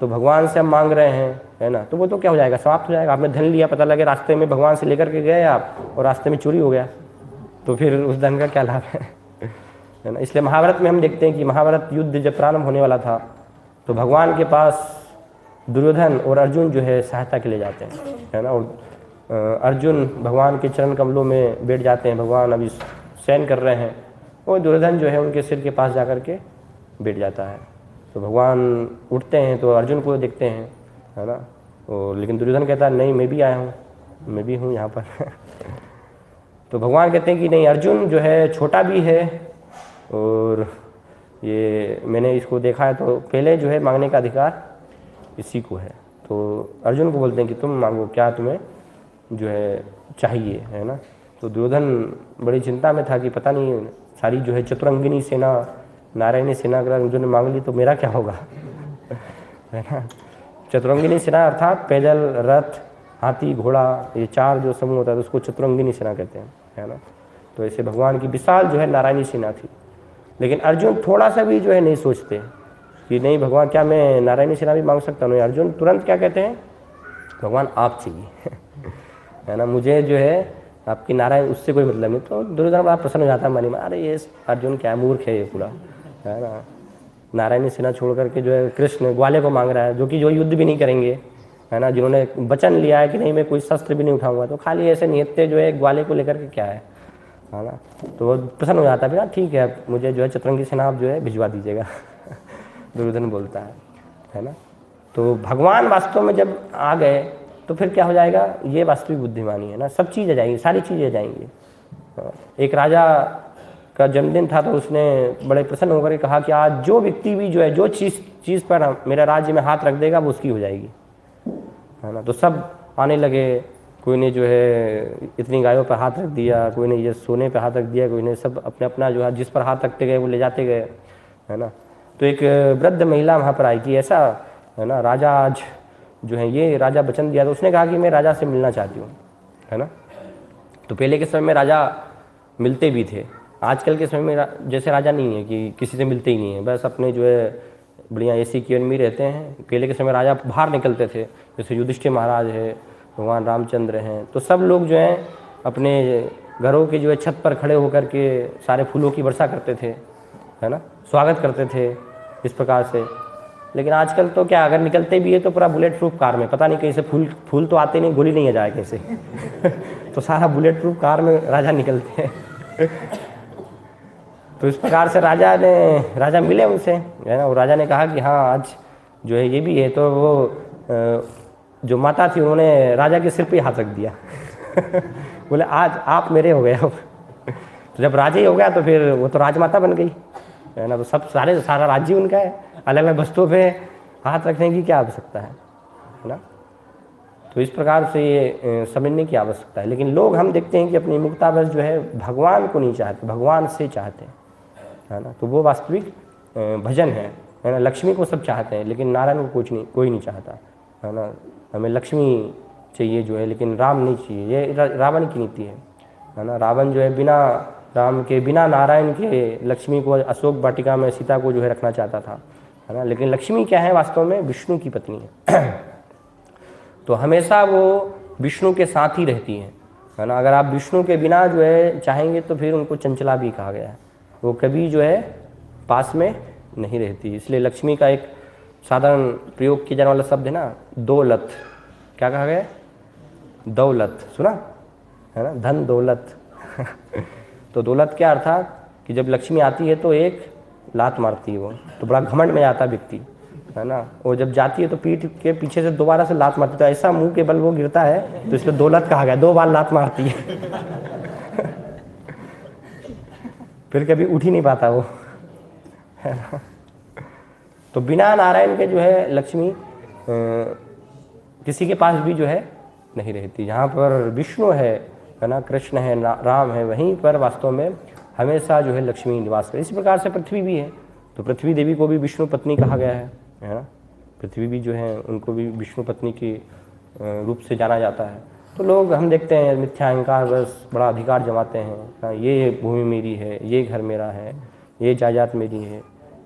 तो भगवान से हम मांग रहे हैं, है ना, तो वो तो क्या हो जाएगा, समाप्त हो जाएगा। आपने धन लिया, पता लगे रास्ते में भगवान से लेकर के गए आप और रास्ते में चोरी हो गया, तो फिर उस धन का क्या लाभ है ना। इसलिए महाभारत में हम देखते हैं कि महाभारत युद्ध जब प्रारंभ होने वाला था तो भगवान के पास दुर्योधन और अर्जुन जो है सहायता के लिए जाते हैं, है ना। और अर्जुन भगवान के चरण कमलों में बैठ जाते हैं, भगवान अभी शयन कर रहे हैं, और दुर्योधन जो है उनके सिर के पास जा कर के बैठ जाता है। तो भगवान उठते हैं तो अर्जुन को देखते हैं, है ना। और लेकिन दुर्योधन कहता है नहीं, मैं भी आया हूँ, मैं भी हूँ यहाँ पर तो भगवान कहते हैं कि नहीं, अर्जुन जो है छोटा भी है और ये मैंने इसको देखा है, तो पहले जो है मांगने का अधिकार इसी को है। तो अर्जुन को बोलते हैं कि तुम मांगो, क्या तुम्हें जो है चाहिए, है ना। तो दुर्योधन बड़ी चिंता में था कि पता नहीं सारी जो है चतुरंगिनी सेना, नारायणी सेना अगर अर्जुन ने मांग ली तो मेरा क्या होगा है ना। चतुरंगिनी सेना अर्थात पैदल, रथ, हाथी, घोड़ा, ये चार जो समूह होता है तो उसको चतुरंगिनी सेना कहते हैं, है ना। तो ऐसे भगवान की विशाल जो है नारायणी सेना थी। लेकिन अर्जुन थोड़ा सा भी जो है नहीं सोचते कि नहीं भगवान, क्या मैं नारायणी सेना भी मांग सकता हूँ। अर्जुन तुरंत क्या कहते हैं, भगवान आप चाहिए है ना, मुझे जो है आपकी नारायण, उससे कोई मतलब नहीं। तो दुर्योधन बड़ा प्रसन्न हो जाता है, मन में अरे ये अर्जुन क्या मूर्ख है ये पूरा, है ना। नारायणी सेना छोड़ करके जो है कृष्ण ग्वाले को मांग रहा है, जो कि जो युद्ध भी नहीं करेंगे, है ना, जिन्होंने वचन लिया है कि नहीं मैं कोई शस्त्र भी नहीं उठाऊंगा, तो खाली ऐसे निहत्ते जो है ग्वाले को लेकर के क्या है ना। तो वो प्रसन्न हो जाता है, भैया ठीक है मुझे जो है चतुरंगी सेना आप जो है भिजवा दीजिएगा दुर्योधन बोलता है ना। तो भगवान वास्तव में जब आ गए तो फिर क्या हो जाएगा, ये वास्तविक बुद्धिमानी है ना। सब चीज़ आ जाएंगी, सारी चीज़ें आ जाएंगी। एक राजा का जन्मदिन था तो उसने बड़े प्रसन्न होकर के कहा कि आज जो व्यक्ति भी जो है जो चीज़ पर मेरा राज्य में हाथ रख देगा वो उसकी हो जाएगी, है ना। तो सब आने लगे, कोई ने जो है इतनी गायों पर हाथ रख दिया, कोई ने ये सोने पर हाथ रख दिया, कोई ने सब अपने अपना जो है जिस पर हाथ रखते गए वो ले जाते गए, है ना। तो एक वृद्ध महिला वहाँ पर आई कि ऐसा, है ना, राजा आज जो है ये राजा वचन दिया, तो उसने कहा कि मैं राजा से मिलना चाहती हूँ, है ना। तो पहले के समय में राजा मिलते भी थे, आजकल के समय में जैसे राजा नहीं है कि किसी से मिलते ही नहीं है, बस अपने जो है बढ़िया एसी केबिन में रहते हैं। पहले के समय राजा बाहर निकलते थे, जैसे युधिष्ठिर महाराज है, भगवान रामचंद्र हैं, तो सब लोग जो हैं अपने घरों के जो है छत पर खड़े होकर के सारे फूलों की वर्षा करते थे, है ना, स्वागत करते थे इस प्रकार से। लेकिन आजकल तो क्या, अगर निकलते भी है तो पूरा बुलेट प्रूफ कार में, पता नहीं कैसे फूल तो आते नहीं, गोली नहीं आ जाए कैसे तो सारा बुलेट प्रूफ कार में राजा निकलते हैं तो इस प्रकार से राजा मिले उनसे, है ना। और राजा ने कहा कि हाँ आज जो है ये भी है। तो वो जो माता थी उन्होंने राजा के सिर पे हाथ रख दिया बोले आज आप मेरे हो गए अब तो जब राजा ही हो गया तो फिर वो तो राजमाता बन गई, है ना। तो सारा राज्य उनका है, अलग अलग वस्तुओं पे हाथ रखने की क्या आवश्यकता है ना। तो इस प्रकार से ये समझने की आवश्यकता है। लेकिन लोग हम देखते हैं कि अपनी मुक्तावश जो है भगवान को नहीं चाहते, भगवान से चाहते हैं, है ना। तो वो वास्तविक भजन है ना। लक्ष्मी को सब चाहते हैं लेकिन नारायण को कोई नहीं चाहता, है ना। हमें लक्ष्मी चाहिए जो है, लेकिन राम नहीं चाहिए, ये रावण की नीति है ना। रावण जो है बिना राम के, बिना नारायण के लक्ष्मी को अशोक वाटिका में सीता को जो है रखना चाहता था, है ना। लेकिन लक्ष्मी क्या है, वास्तव में विष्णु की पत्नी है तो हमेशा वो विष्णु के साथ ही रहती है ना। अगर आप विष्णु के बिना जो है चाहेंगे तो फिर उनको चंचला भी कहा गया है, वो कभी जो है पास में नहीं रहती। इसलिए लक्ष्मी का एक साधारण प्रयोग किया जाने वाला शब्द है ना, दौलत। क्या कहा गया, दौलत, सुना है ना, धन दौलत तो दौलत क्या अर्थ था कि जब लक्ष्मी आती है तो एक लात मारती है वो, तो बड़ा घमंड में आता व्यक्ति, है ना। और जब जाती है तो पीठ के पीछे से दोबारा से लात मारती है, तो ऐसा मुंह के बल वो गिरता है, तो इसलिए दौलत कहा गया, 2 बार लात मारती है फिर कभी उठ ही नहीं पाता वो, है ना। तो बिना नारायण के जो है लक्ष्मी किसी के पास भी जो है नहीं रहती। जहाँ पर विष्णु है ना, कृष्ण है, राम है, वहीं पर वास्तव में हमेशा जो है लक्ष्मी निवास करे। इसी प्रकार से पृथ्वी भी है, तो पृथ्वी देवी को भी विष्णु पत्नी कहा गया है ना। पृथ्वी भी जो है उनको भी विष्णु पत्नी के रूप से जाना जाता है। तो लोग हम देखते हैं मिथ्या अहंकार बस बड़ा अधिकार जमाते हैं, ये भूमि मेरी है, ये घर मेरा है, ये जायदाद मेरी है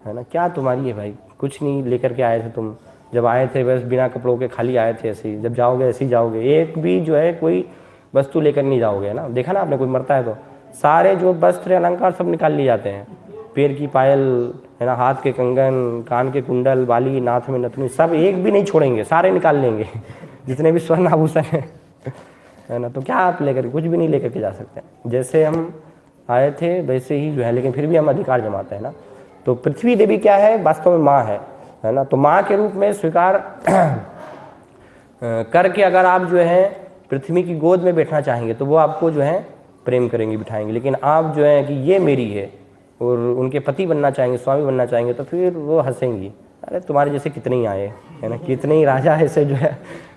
ना। क्या तुम्हारी है भाई? कुछ नहीं लेकर के आए थे तुम। जब आए थे बस बिना कपड़ों के खाली आए थे, ऐसे ही जब जाओगे ऐसे ही जाओगे। एक भी जो है कोई वस्तु लेकर नहीं जाओगे ना। देखा ना आपने, कोई मरता है तो सारे जो वस्त्र अलंकार सब निकाल लिए जाते हैं। पैर की पायल है ना, हाथ के कंगन, कान के कुंडल, बाली, नाथ में नथनी, सब एक भी नहीं छोड़ेंगे, सारे निकाल लेंगे जितने भी स्वर्ण आभूषण है ना। तो क्या आप लेकर, कुछ भी नहीं लेकर के जा सकते। जैसे हम आए थे वैसे ही जो है, लेकिन फिर भी हम अधिकार जमाते हैं ना। तो पृथ्वी देवी क्या है? वास्तव में माँ है ना। तो माँ के रूप में स्वीकार करके अगर आप जो है पृथ्वी की गोद में बैठना चाहेंगे तो वो आपको जो है प्रेम करेंगे, बिठाएंगे। लेकिन आप जो है कि ये मेरी है और उनके पति बनना चाहेंगे, स्वामी बनना चाहेंगे, तो फिर वो हंसेंगी, अरे तुम्हारे जैसे कितने ही आए है ना, कितने ही राजा ऐसे जो है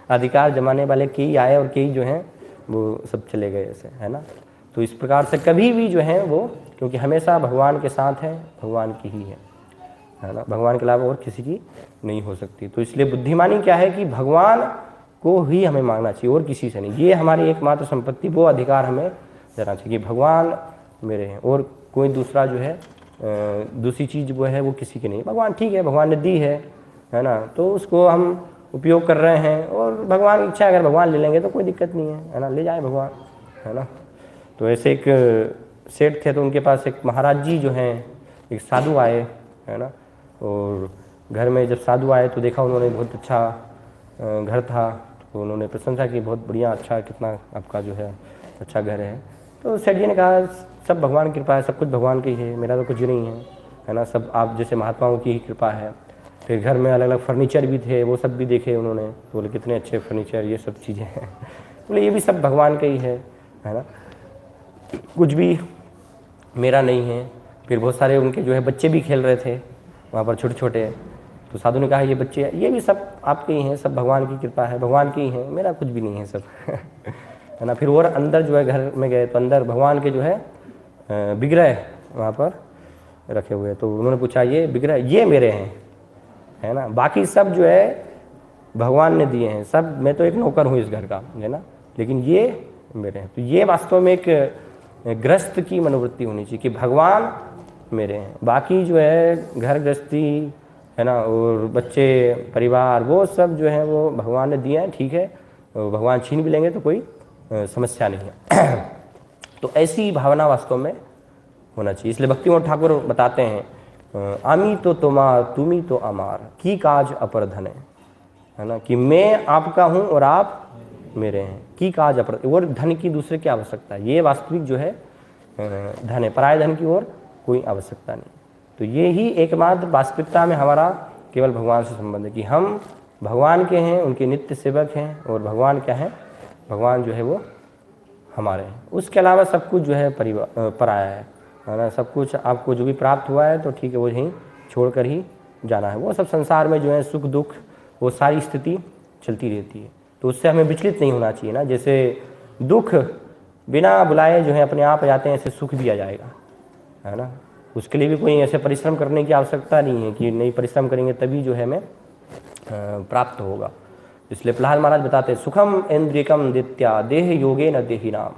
अधिकार जमाने वाले कई आए और कई जो हैं वो सब चले गए ऐसे, है ना। तो इस प्रकार से कभी भी जो है वो, क्योंकि हमेशा भगवान के साथ है, भगवान की ही है ना, भगवान के अलावा और किसी की नहीं हो सकती। तो इसलिए बुद्धिमानी क्या है कि भगवान को ही हमें मांगना चाहिए और किसी से नहीं। ये हमारी एकमात्र संपत्ति, वो अधिकार हमें देना चाहिए कि भगवान मेरे हैं और कोई दूसरा जो है दूसरी चीज़ वो है वो किसी की नहीं। भगवान ठीक है, भगवान ने दी है ना, तो उसको हम उपयोग कर रहे हैं और भगवान की इच्छा, अगर भगवान ले लेंगे तो कोई दिक्कत नहीं है ना, ले जाए भगवान, है ना। तो ऐसे एक सेठ थे, तो उनके पास एक महाराज जी जो हैं, एक साधु आए, है ना। और घर में जब साधु आए तो देखा उन्होंने बहुत अच्छा घर था, तो उन्होंने प्रशंसा की, बहुत बढ़िया, अच्छा, कितना आपका जो है अच्छा घर है। तो सेठ जी ने कहा सब भगवान की कृपा है, सब कुछ भगवान की है, मेरा तो कुछ नहीं है ना, सब आप जैसे महात्माओं की ही कृपा है। फिर घर में अलग अलग फर्नीचर भी थे, वो सब भी देखे उन्होंने, तो बोले कितने अच्छे फर्नीचर, ये सब चीज़ें हैं। बोले ये भी सब भगवान का ही है ना, कुछ भी मेरा नहीं है। फिर बहुत सारे उनके जो है बच्चे भी खेल रहे थे वहाँ पर, छोटे छोटे। तो साधु ने कहा ये बच्चे, ये भी सब आपके ही हैं, सब भगवान की कृपा है, भगवान की ही हैं, मेरा कुछ भी नहीं है सब है ना। फिर और अंदर जो है घर में गए तो अंदर भगवान के जो है विग्रह वहाँ पर रखे हुए। तो उन्होंने पूछा ये विग्रह ये मेरे हैं, है ना, बाकी सब जो है भगवान ने दिए हैं, सब मैं तो एक नौकर हूँ इस घर का, है ना, लेकिन ये मेरे हैं। तो ये वास्तव में एक गृहस्थ की मनोवृत्ति होनी चाहिए कि भगवान मेरे हैं, बाकी जो है घर गृहस्थी है ना और बच्चे परिवार वो सब जो है वो भगवान ने दिए हैं, ठीक है, भगवान छीन भी लेंगे तो कोई समस्या नहीं है। तो ऐसी भावना वास्तव में होना चाहिए। इसलिए भक्तिमोहन ठाकुर बताते हैं आमी तो तुम्हार तुमी तो अमार की काज अपर धन है ना, कि मैं आपका हूँ और आप मेरे हैं, की काज अपर, और धन की दूसरे की आवश्यकता है, ये वास्तविक जो है धन है, पराय धन की ओर कोई आवश्यकता नहीं। तो ये ही एकमात्र वास्तविकता में हमारा केवल भगवान से संबंध है कि हम भगवान के हैं, उनके नित्य सेवक हैं, और भगवान क्या है, भगवान जो है वो हमारे हैं। उसके अलावा सब कुछ जो है पराया है ना, सब कुछ आपको जो भी प्राप्त हुआ है तो ठीक है, वो यहीं छोड़ कर ही जाना है। वो सब संसार में जो है सुख दुख वो सारी स्थिति चलती रहती है, तो उससे हमें विचलित नहीं होना चाहिए ना। जैसे दुख बिना बुलाए जो है अपने आप आ जाते हैं, ऐसे सुख भी आ जाएगा, है ना। उसके लिए भी कोई ऐसे परिश्रम करने की आवश्यकता नहीं है कि नहीं परिश्रम करेंगे तभी जो है हमें प्राप्त होगा। इसलिए प्रहलाद महाराज बताते हैं सुखम इंद्रियकम दित्या देह योगे न देहि नाम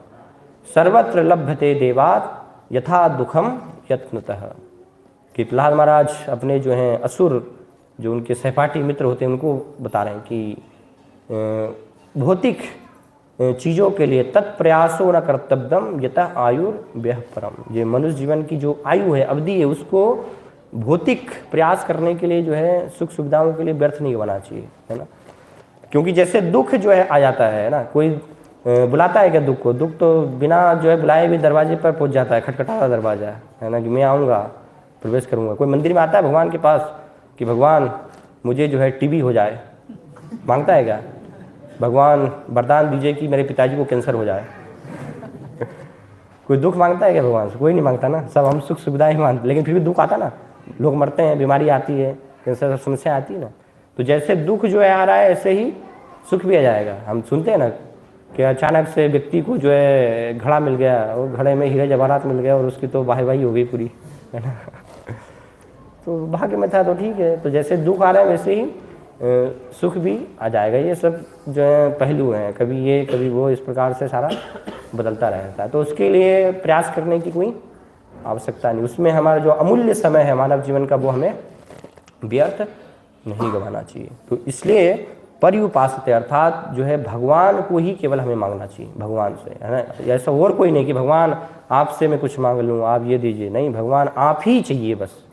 सर्वत्र लभ्यते देवात् यथा दुखम यत्नतः। कि प्रहलाद महाराज अपने जो हैं असुर, जो उनके सहपाठी मित्र होते हैं, उनको बता रहे हैं कि भौतिक चीज़ों के लिए तत्प्रयासो न कर्तव्यम यतः आयुर्व्यः परम। ये मनुष्य जीवन की जो आयु है, अवधि है, उसको भौतिक प्रयास करने के लिए जो है सुख सुविधाओं के लिए व्यर्थ नहीं बनाना चाहिए, है ना। क्योंकि जैसे दुख जो है आ जाता है ना, कोई बुलाता है क्या दुख को, दुख तो बिना जो है बुलाए भी दरवाजे पर पहुंच जाता है, खटखटाता दरवाजा है ना, कि मैं आऊँगा प्रवेश करूँगा। कोई मंदिर में आता है भगवान के पास कि भगवान मुझे जो है टीबी हो जाए, मांगता है क्या, भगवान वरदान दीजिए कि मेरे पिताजी को कैंसर हो जाए कोई दुख मांगता है क्या भगवान से? कोई नहीं मांगता ना, सब हम सुख सुविधा ही मांगते, लेकिन फिर भी दुख आता ना, लोग मरते हैं, बीमारी आती है, कैंसर समस्या आती है ना। तो जैसे दुख जो है आ रहा है ऐसे ही सुख भी आ जाएगा। हम सुनते हैं ना कि अचानक से व्यक्ति को जो है घड़ा मिल गया और घड़े में हीरे जवाहरात मिल गया और उसकी तो वाही हो गई पूरी, है ना। तो भाग्य में था तो ठीक है। तो जैसे दुख आ रहा है वैसे ही सुख भी आ जाएगा। ये सब जो है पहलू हैं, कभी ये कभी वो, इस प्रकार से सारा बदलता रहता है। तो उसके लिए प्रयास करने की कोई आवश्यकता नहीं। उसमें हमारा जो अमूल्य समय है मानव जीवन का वो हमें व्यर्थ नहीं गंवाना चाहिए। तो इसलिए पर्युपासते अर्थात जो है भगवान को ही केवल हमें मांगना चाहिए, भगवान से, है ना। ऐसा और कोई नहीं कि भगवान आपसे मैं कुछ मांग लूँ, आप ये दीजिए, नहीं, भगवान आप ही चाहिए बस,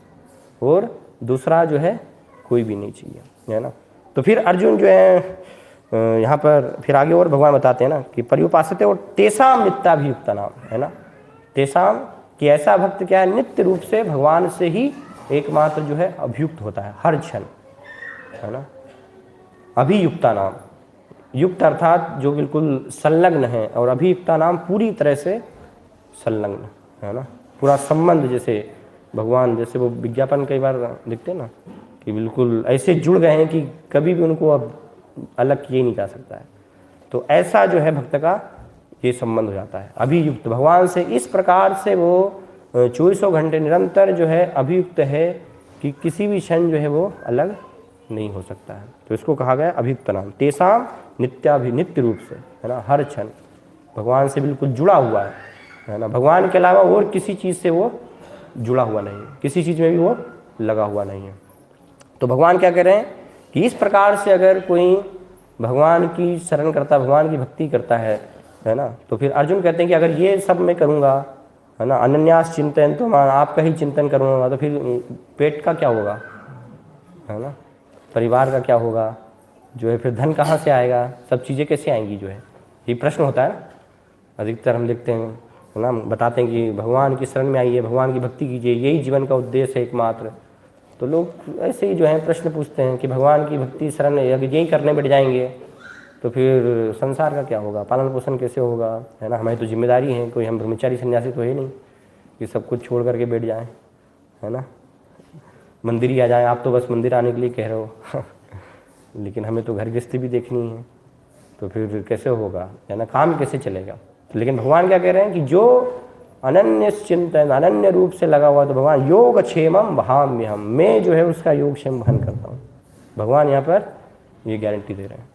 और दूसरा जो है कोई भी नहीं चाहिए, है ना। तो फिर अर्जुन जो है यहाँ पर फिर आगे और भगवान बताते हैं ना कि पर्युपासते और तेसाम नित्याभियुक्त नाम, है ना। तेसाम कि ऐसा भक्त क्या है, नित्य रूप से भगवान से ही एकमात्र जो है अभियुक्त होता है हर क्षण, है ना। अभियुक्ता नाम, युक्त अर्थात जो बिल्कुल संलग्न है, और अभियुक्ता नाम पूरी तरह से संलग्न, है ना। पूरा संबंध, जैसे भगवान जैसे वो विज्ञापन कई बार दिखते हैं ना कि बिल्कुल ऐसे जुड़ गए हैं कि कभी भी उनको अब अलग किए नहीं जा सकता है। तो ऐसा जो है भक्त का ये संबंध हो जाता है अभियुक्त भगवान से। इस प्रकार से वो 24 घंटे निरंतर जो है अभियुक्त है कि किसी भी क्षण जो है वो अलग नहीं हो सकता है। तो इसको कहा गया अभियुक्त नाम। तेसाम नित्य रूप से, है ना, हर क्षण भगवान से बिल्कुल जुड़ा हुआ है ना। भगवान के अलावा और किसी चीज़ से वो जुड़ा हुआ नहीं है, किसी चीज़ में भी वो लगा हुआ नहीं है। तो भगवान क्या कह रहे हैं कि इस प्रकार से अगर कोई भगवान की शरण करता, भगवान की भक्ति करता है ना, तो फिर अर्जुन कहते हैं कि अगर ये सब मैं करूँगा, है ना, अनन्यास चिंतन, तो मैं आपका ही चिंतन करूँगा, तो फिर पेट का क्या होगा, है ना, परिवार का क्या होगा, जो है फिर धन कहाँ से आएगा, सब चीज़ें कैसे आएंगी, जो है ये प्रश्न होता है ना। अधिकतर हम देखते हैं, है ना, बताते हैं कि भगवान की शरण में आइए, भगवान की भक्ति कीजिए, यही जीवन का उद्देश्य है एकमात्र। तो लोग ऐसे ही जो है प्रश्न पूछते हैं कि भगवान की भक्ति शरण अगर यही करने बैठ जाएंगे तो फिर संसार का क्या होगा, पालन पोषण कैसे होगा, है ना। हमारी तो जिम्मेदारी है, कोई हम ब्रह्मचारी सन्यासी तो है नहीं कि सब कुछ छोड़ करके बैठ जाएं, है ना, मंदिर ही आ जाएं। आप तो बस मंदिर आने के लिए कह रहे हो लेकिन हमें तो घर गृहस्थी भी देखनी है, तो फिर कैसे होगा, है ना, काम कैसे चलेगा। लेकिन भगवान क्या कह रहे हैं कि जो अनन्य चिंतन, अनन्य रूप से लगा हुआ, तो भगवान योग क्षेमम वहाम्यहम, मैं जो है उसका योग क्षेम वहन करता हूँ। भगवान यहाँ पर ये गारंटी दे रहे हैं,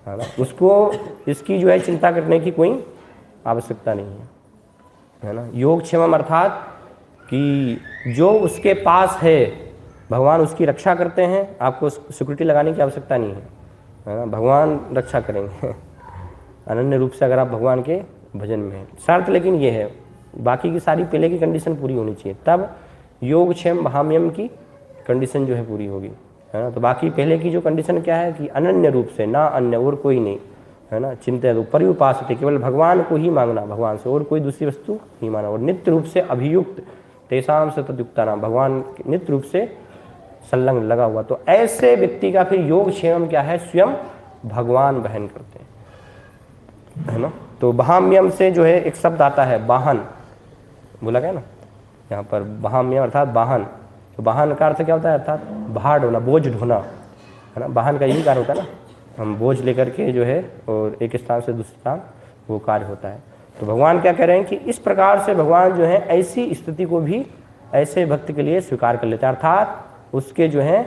है ना। उसको इसकी जो है चिंता करने की कोई आवश्यकता नहीं है ना। योग क्षेमम अर्थात कि जो उसके पास है भगवान उसकी रक्षा करते हैं, आपको सिक्योरिटी लगाने की आवश्यकता नहीं है ना, भगवान रक्षा करेंगे अनन्य रूप से अगर आप भगवान के भजन में हैं। शर्त लेकिन ये है, बाकी की सारी पहले की कंडीशन पूरी होनी चाहिए, तब योग क्षेम वहाम्यम की कंडीशन जो है पूरी होगी, है ना। तो बाकी पहले की जो कंडीशन क्या है कि अनन्य रूप से, ना अन्य और कोई नहीं, है ना, चिंतन तो पर्युपासते, केवल भगवान को ही मांगना, भगवान से और कोई दूसरी वस्तु नहीं मांगना, और नित्य रूप से अभियुक्त तेसाम सततयुक्ता नाम, भगवान नित्य रूप से संलग्न लगा हुआ। तो ऐसे व्यक्ति का फिर योग क्षेम क्या है, स्वयं भगवान वहन करते हैं, है ना। तो वहाम्यम से जो है एक शब्द आता है वाहन, बोला गया ना यहाँ पर, वहाम्यम अर्थात वाहन। तो वाहन का अर्थ क्या होता है, अर्थात भार ढोना, बोझ ढोना, है ना। वाहन का यही कार्य होता है ना, हम बोझ लेकर के जो है और एक स्थान से दूसरे स्थान वो कार्य होता है। तो भगवान क्या कह रहे हैं कि इस प्रकार से भगवान जो है ऐसी स्थिति को भी ऐसे भक्त के लिए स्वीकार कर लेते हैं, अर्थात उसके जो है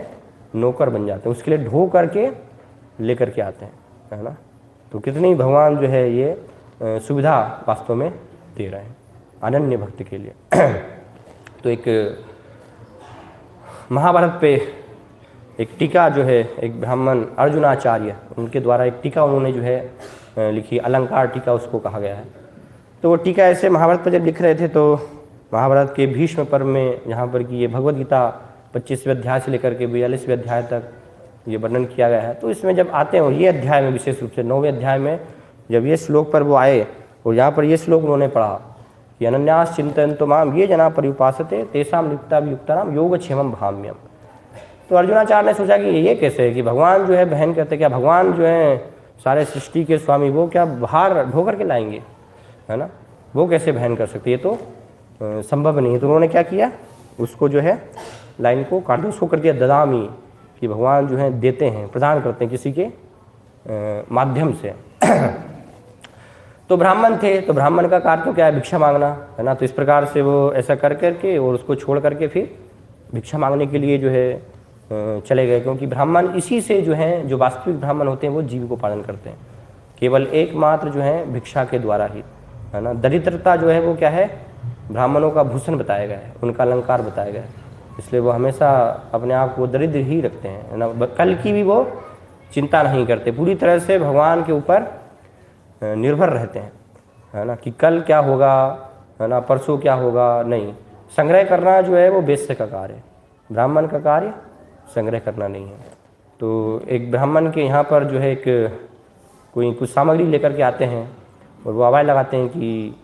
नौकर बन जाते हैं, उसके लिए ढो करके लेकर के आते हैं, है ना। तो कितनी भगवान जो है ये सुविधा वास्तव में दे रहे हैं अनन्य भक्त के लिए। तो एक महाभारत पे एक टीका जो है, एक ब्राह्मण अर्जुनाचार्य, उनके द्वारा एक टीका उन्होंने जो है लिखी, अलंकार टीका उसको कहा गया है। तो वो टीका ऐसे महाभारत पर जब लिख रहे थे, तो महाभारत के भीष्म पर्व में यहाँ पर कि ये भगवद गीता 25वें अध्याय से लेकर के 42वें अध्याय तक ये वर्णन किया गया है। तो इसमें जब आते हैं, और ये अध्याय में विशेष रूप से 9वें अध्याय में जब ये श्लोक पर वो आए, और यहाँ पर ये श्लोक उन्होंने पढ़ा कि अनन्यास चिंतन तो माम ये जना पर्युपासते तेसाम नित्याभियुक्ता नाम योग क्षेमम भाम्यम। तो अर्जुनाचार्य ने सोचा कि ये कैसे है कि भगवान जो है बहन करते, क्या भगवान जो है सारे सृष्टि के स्वामी, वो क्या बाहर ढो करके लाएंगे, है ना, वो कैसे बहन कर सकती है, तो संभव नहीं है। तो उन्होंने क्या किया, उसको जो है लाइन को काट दो, उसको कर दिया ददामी, कि भगवान जो है देते हैं, प्रदान करते हैं किसी के माध्यम से। तो ब्राह्मण थे, तो ब्राह्मण का कार्य तो क्या है, भिक्षा मांगना, है ना। तो इस प्रकार से वो ऐसा कर करके और उसको छोड़ करके फिर भिक्षा मांगने के लिए जो है चले गए, क्योंकि ब्राह्मण इसी से जो है, जो वास्तविक ब्राह्मण होते हैं वो जीविकोपार्जन करते हैं, केवल एकमात्र जो है भिक्षा के द्वारा ही, है ना। दरिद्रता जो है वो क्या है, ब्राह्मणों का भूषण बताया गया है, उनका अलंकार बताया गया है, इसलिए वो हमेशा अपने आप को दरिद्र ही रखते हैं, है ना। कल की भी वो चिंता नहीं करते, पूरी तरह से भगवान के ऊपर निर्भर रहते हैं, है ना, कि कल क्या होगा, है ना, परसों क्या होगा, नहीं। संग्रह करना जो है वो वेश्य का कार्य है, ब्राह्मण का कार्य संग्रह करना नहीं है। तो एक ब्राह्मण के यहाँ पर जो है एक कोई कुछ सामग्री लेकर के आते हैं और वो आवाज़ लगाते हैं कि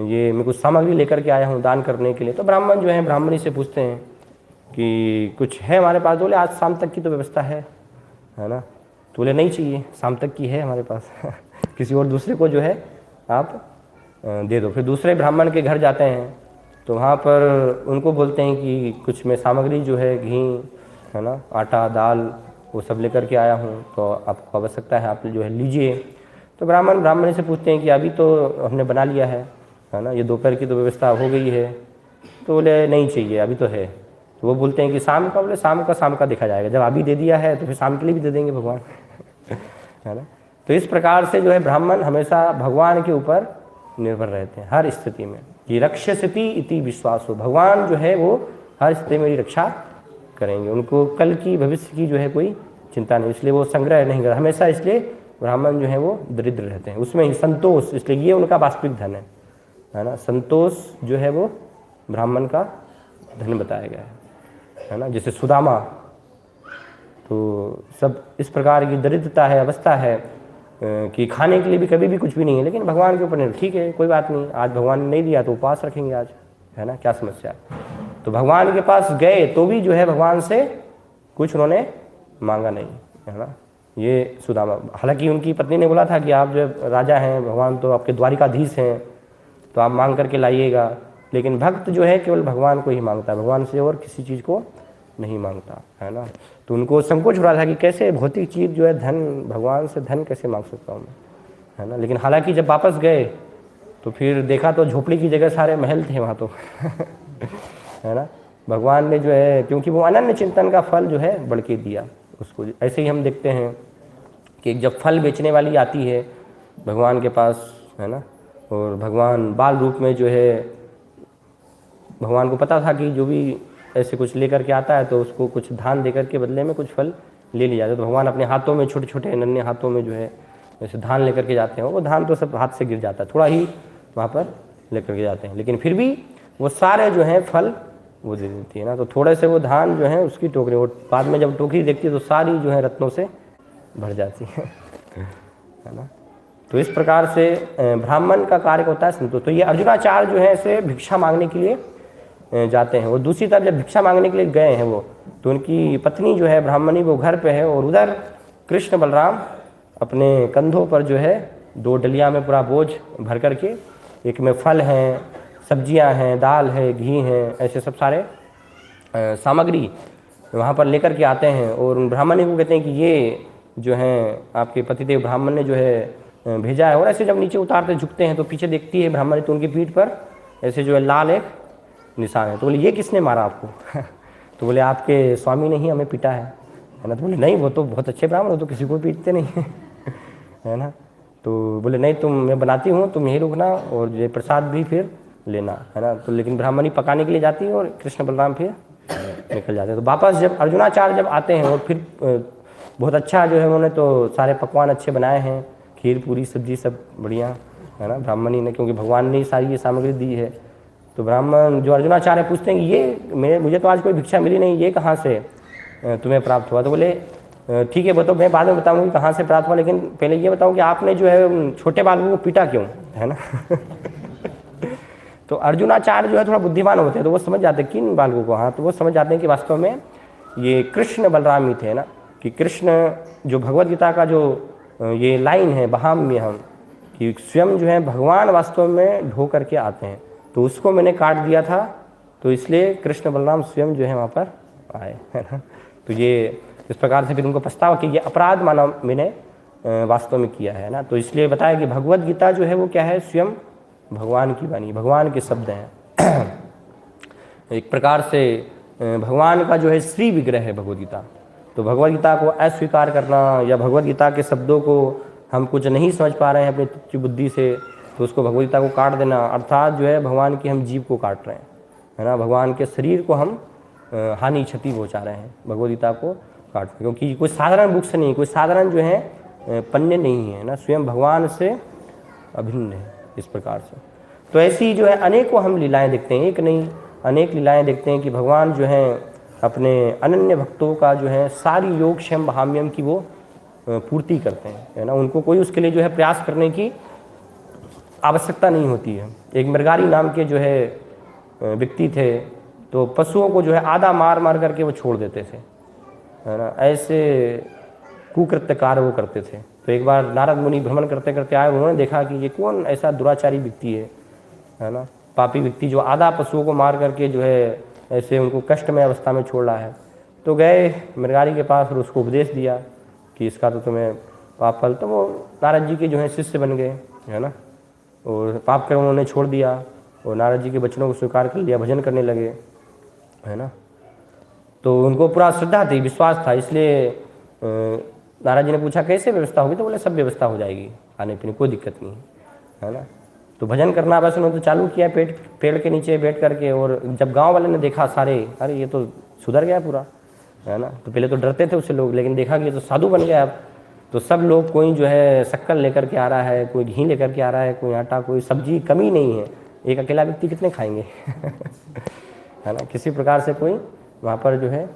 ये मैं कुछ सामग्री लेकर के आया हूँ दान करने के लिए। तो ब्राह्मण जो है ब्राह्मणी से पूछते हैं कि कुछ है हमारे पास। बोले आज शाम तक की तो व्यवस्था है ना। तो बोले नहीं चाहिए, शाम तक की है हमारे पास किसी और दूसरे को जो है आप दे दो। फिर दूसरे ब्राह्मण के घर जाते हैं तो वहाँ पर उनको बोलते हैं कि कुछ मैं सामग्री जो है घी, है ना, आटा, दाल, वो सब लेकर के आया हूँ, तो आपको आवश्यकता है आप जो है लीजिए। तो ब्राह्मण ब्राह्मणी से पूछते हैं कि अभी तो हमने बना लिया है ना, ये दोपहर की तो व्यवस्था हो गई है। तो बोले नहीं चाहिए, अभी तो है। तो वो बोलते हैं कि शाम का। बोले शाम का देखा जाएगा, जब अभी दे दिया है तो फिर शाम के लिए भी दे देंगे भगवान है ना। तो इस प्रकार से जो है ब्राह्मण हमेशा भगवान के ऊपर निर्भर रहते हैं हर स्थिति में, कि रक्षसति इति विश्वास हो, भगवान जो है वो हर स्थिति में मेरी रक्षा करेंगे, उनको कल की भविष्य की जो है कोई चिंता नहीं, इसलिए वो संग्रह नहीं कर हमेशा। इसलिए ब्राह्मण जो है वो दरिद्र रहते हैं, उसमें ही संतोष, इसलिए ये उनका वास्तविक धन है ना। संतोष जो है वो ब्राह्मण का धन बताया गया है ना। जैसे सुदामा, तो सब इस प्रकार की दरिद्रता है, अवस्था है कि खाने के लिए भी कभी भी कुछ भी नहीं है, लेकिन भगवान के ऊपर नहीं, ठीक है कोई बात नहीं, आज भगवान ने नहीं दिया तो उपवास रखेंगे आज, है ना, क्या समस्या। तो भगवान के पास गए तो भी जो है भगवान से कुछ उन्होंने मांगा नहीं, है ना। ये सुदामा, हालांकि उनकी पत्नी ने बोला था कि आप जो राजा हैं, भगवान तो आपके द्वारिकाधीश हैं, तो आप मांग करके लाइएगा, लेकिन भक्त जो है केवल भगवान को ही मांगता है, भगवान से और किसी चीज़ को नहीं मांगता, है ना। तो उनको संकोच हो रहा था कि कैसे भौतिक चीज़ जो है धन, भगवान से धन कैसे मांग सकता हूँ मैं, है ना। लेकिन हालांकि जब वापस गए तो फिर देखा तो झोपड़ी की जगह सारे महल थे वहाँ तो है ना। भगवान ने जो है, क्योंकि वो अनन्य चिंतन का फल जो है बढ़ के दिया उसको। ऐसे ही हम देखते हैं कि जब फल बेचने वाली आती है भगवान के पास, है ना, और भगवान बाल रूप में जो है, भगवान को पता था कि जो भी ऐसे कुछ लेकर के आता है तो उसको कुछ धान देकर के बदले में कुछ फल ले लिया जाता है। तो भगवान अपने हाथों में, छोटे छोटे नन्हे हाथों में जो है जैसे धान लेकर के जाते हैं, वो धान तो सब हाथ से गिर जाता है, थोड़ा ही वहाँ पर लेकर के जाते हैं, लेकिन फिर भी वो सारे जो हैं फल वो दे देती है ना। तो थोड़े से वो धान जो है उसकी टोकरी, वो बाद में जब टोकरी देखती है तो सारी जो है रत्नों से भर जाती है ना। तो इस प्रकार से ब्राह्मण का कार्य होता है संतोष। तो ये अर्जुनाचार्य जो है ऐसे भिक्षा मांगने के लिए जाते हैं। और दूसरी तरफ जब भिक्षा मांगने के लिए गए हैं वो, तो उनकी पत्नी जो है ब्राह्मणी वो घर पे है, और उधर कृष्ण बलराम अपने कंधों पर जो है 2 डलिया में पूरा बोझ भर करके, एक में फल हैं, सब्जियां हैं, दाल है, घी है, ऐसे सब सारे सामग्री वहाँ पर लेकर के आते हैं। और उन ब्राह्मणी को कहते हैं कि ये जो हैं आपके पतिदेव ब्राह्मण ने जो है भेजा है। और ऐसे जब नीचे उतारते झुकते हैं तो पीछे देखती है ब्राह्मणी, तो उनकी पीठ पर ऐसे जो है लाल एक निशान है। तो बोले ये किसने मारा आपको तो बोले आपके स्वामी ने ही हमें पीटा है ना। तो बोले नहीं, वो तो बहुत अच्छे ब्राह्मण, वो तो किसी को पीटते नहीं है ना। तो बोले नहीं, मैं बनाती हूँ, तुम यहीं रुकना और ये प्रसाद भी फिर लेना, है ना। तो लेकिन ब्राह्मणी पकाने के लिए जाती है और कृष्ण बलराम फिर निकल जाते हैं। तो वापस जब अर्जुनाचार्य जब आते हैं और फिर बहुत अच्छा जो है उन्होंने तो सारे पकवान अच्छे बनाए हैं, खीर पूरी सब्जी सब बढ़िया, है ना, ब्राह्मणी ने, क्योंकि भगवान ने ही सारी ये सामग्री दी है। तो ब्राह्मण जो अर्जुनाचार्य पूछते हैं कि ये मुझे तो आज कोई भिक्षा मिली नहीं, ये कहाँ से तुम्हें प्राप्त हुआ। तो बोले ठीक है, तो मैं बाद में बताऊँगी कहाँ से प्राप्त हुआ, लेकिन पहले ये बताऊँ कि आपने जो है छोटे बालकों को पीटा क्यों, है ना तो अर्जुनाचार्य जो है थोड़ा बुद्धिमान होते हैं, तो वो समझ जाते हैं किन बालकों को। हाँ, तो वो समझ जाते हैं कि वास्तव में ये कृष्ण बलराम ही थे ना, कि कृष्ण जो भगवद गीता का जो ये लाइन है बहाम्य हम, कि स्वयं जो है भगवान वास्तव में ढो करके आते हैं, तो उसको मैंने काट दिया था, तो इसलिए कृष्ण बलराम स्वयं जो है वहाँ पर आए, है ना। तो ये इस प्रकार से फिर उनको पछतावा कि ये अपराध माना मैंने वास्तव में किया है ना। तो इसलिए बताया कि भगवत गीता जो है वो क्या है, स्वयं भगवान की वाणी, भगवान के शब्द हैं। एक प्रकार से भगवान का जो है श्री विग्रह है भगवत गीता। तो भगवत गीता को अस्वीकार करना या भगवत गीता के शब्दों को हम कुछ नहीं समझ पा रहे हैं अपनी तुच्छ बुद्धि से, तो उसको भगवत गीता को काट देना, अर्थात जो है भगवान की हम जीव को काट रहे हैं, है ना। भगवान के शरीर को हम हानि क्षति पहुँचा रहे हैं भगवत गीता को काट, क्योंकि कोई साधारण बुक से नहीं, कोई साधारण जो है पन्ने नहीं है ना, स्वयं भगवान से अभिन्न है इस प्रकार से। तो ऐसी जो है अनेकों हम लीलाएं देखते हैं, एक नहीं अनेक लीलाएं देखते हैं कि भगवान जो है अपने अनन्य भक्तों का जो है सारी योग क्षेम भाम्यम की वो पूर्ति करते हैं, है ना। उनको कोई उसके लिए जो है प्रयास करने की आवश्यकता नहीं होती है। एक मृगारी नाम के जो है व्यक्ति थे, तो पशुओं को जो है आधा मार मार करके वो छोड़ देते थे, है ना। ऐसे कुकृत्य कार्य वो करते थे। तो एक बार नारद मुनि भ्रमण करते करते आए, उन्होंने देखा कि ये कौन ऐसा दुराचारी व्यक्ति है ना, पापी व्यक्ति जो आधा पशुओं को मार करके जो है ऐसे उनको कष्टमय अवस्था में छोड़ रहा है। तो गए मृगारी के पास और उसको उपदेश दिया कि इसका तो तुम्हें पाप फल। तो वो नारद जी के जो है शिष्य बन गए, है ना, और पाप कर्म उन्होंने छोड़ दिया और नारद जी के वचनों को स्वीकार कर लिया, भजन करने लगे, है ना। तो उनको पूरा श्रद्धा थी, विश्वास था, इसलिए नारद जी ने पूछा कैसे व्यवस्था होगी, तो बोले सब व्यवस्था हो जाएगी, खाने पीने कोई दिक्कत नहीं, है ना। तो भजन करना बस उन्होंने तो चालू किया पेड़ के नीचे बैठ करके। और जब गांव वाले ने देखा सारे, अरे ये तो सुधर गया पूरा, है ना। तो पहले तो डरते थे उससे लोग, लेकिन देखा कि ये तो साधु बन गया अब। तो सब लोग, कोई जो है शक्कर लेकर के आ रहा है, कोई घी लेकर के आ रहा है, कोई आटा, कोई सब्जी, कमी नहीं है। एक अकेला व्यक्ति कितने खाएंगे है ना। किसी प्रकार से कोई वहाँ पर जो है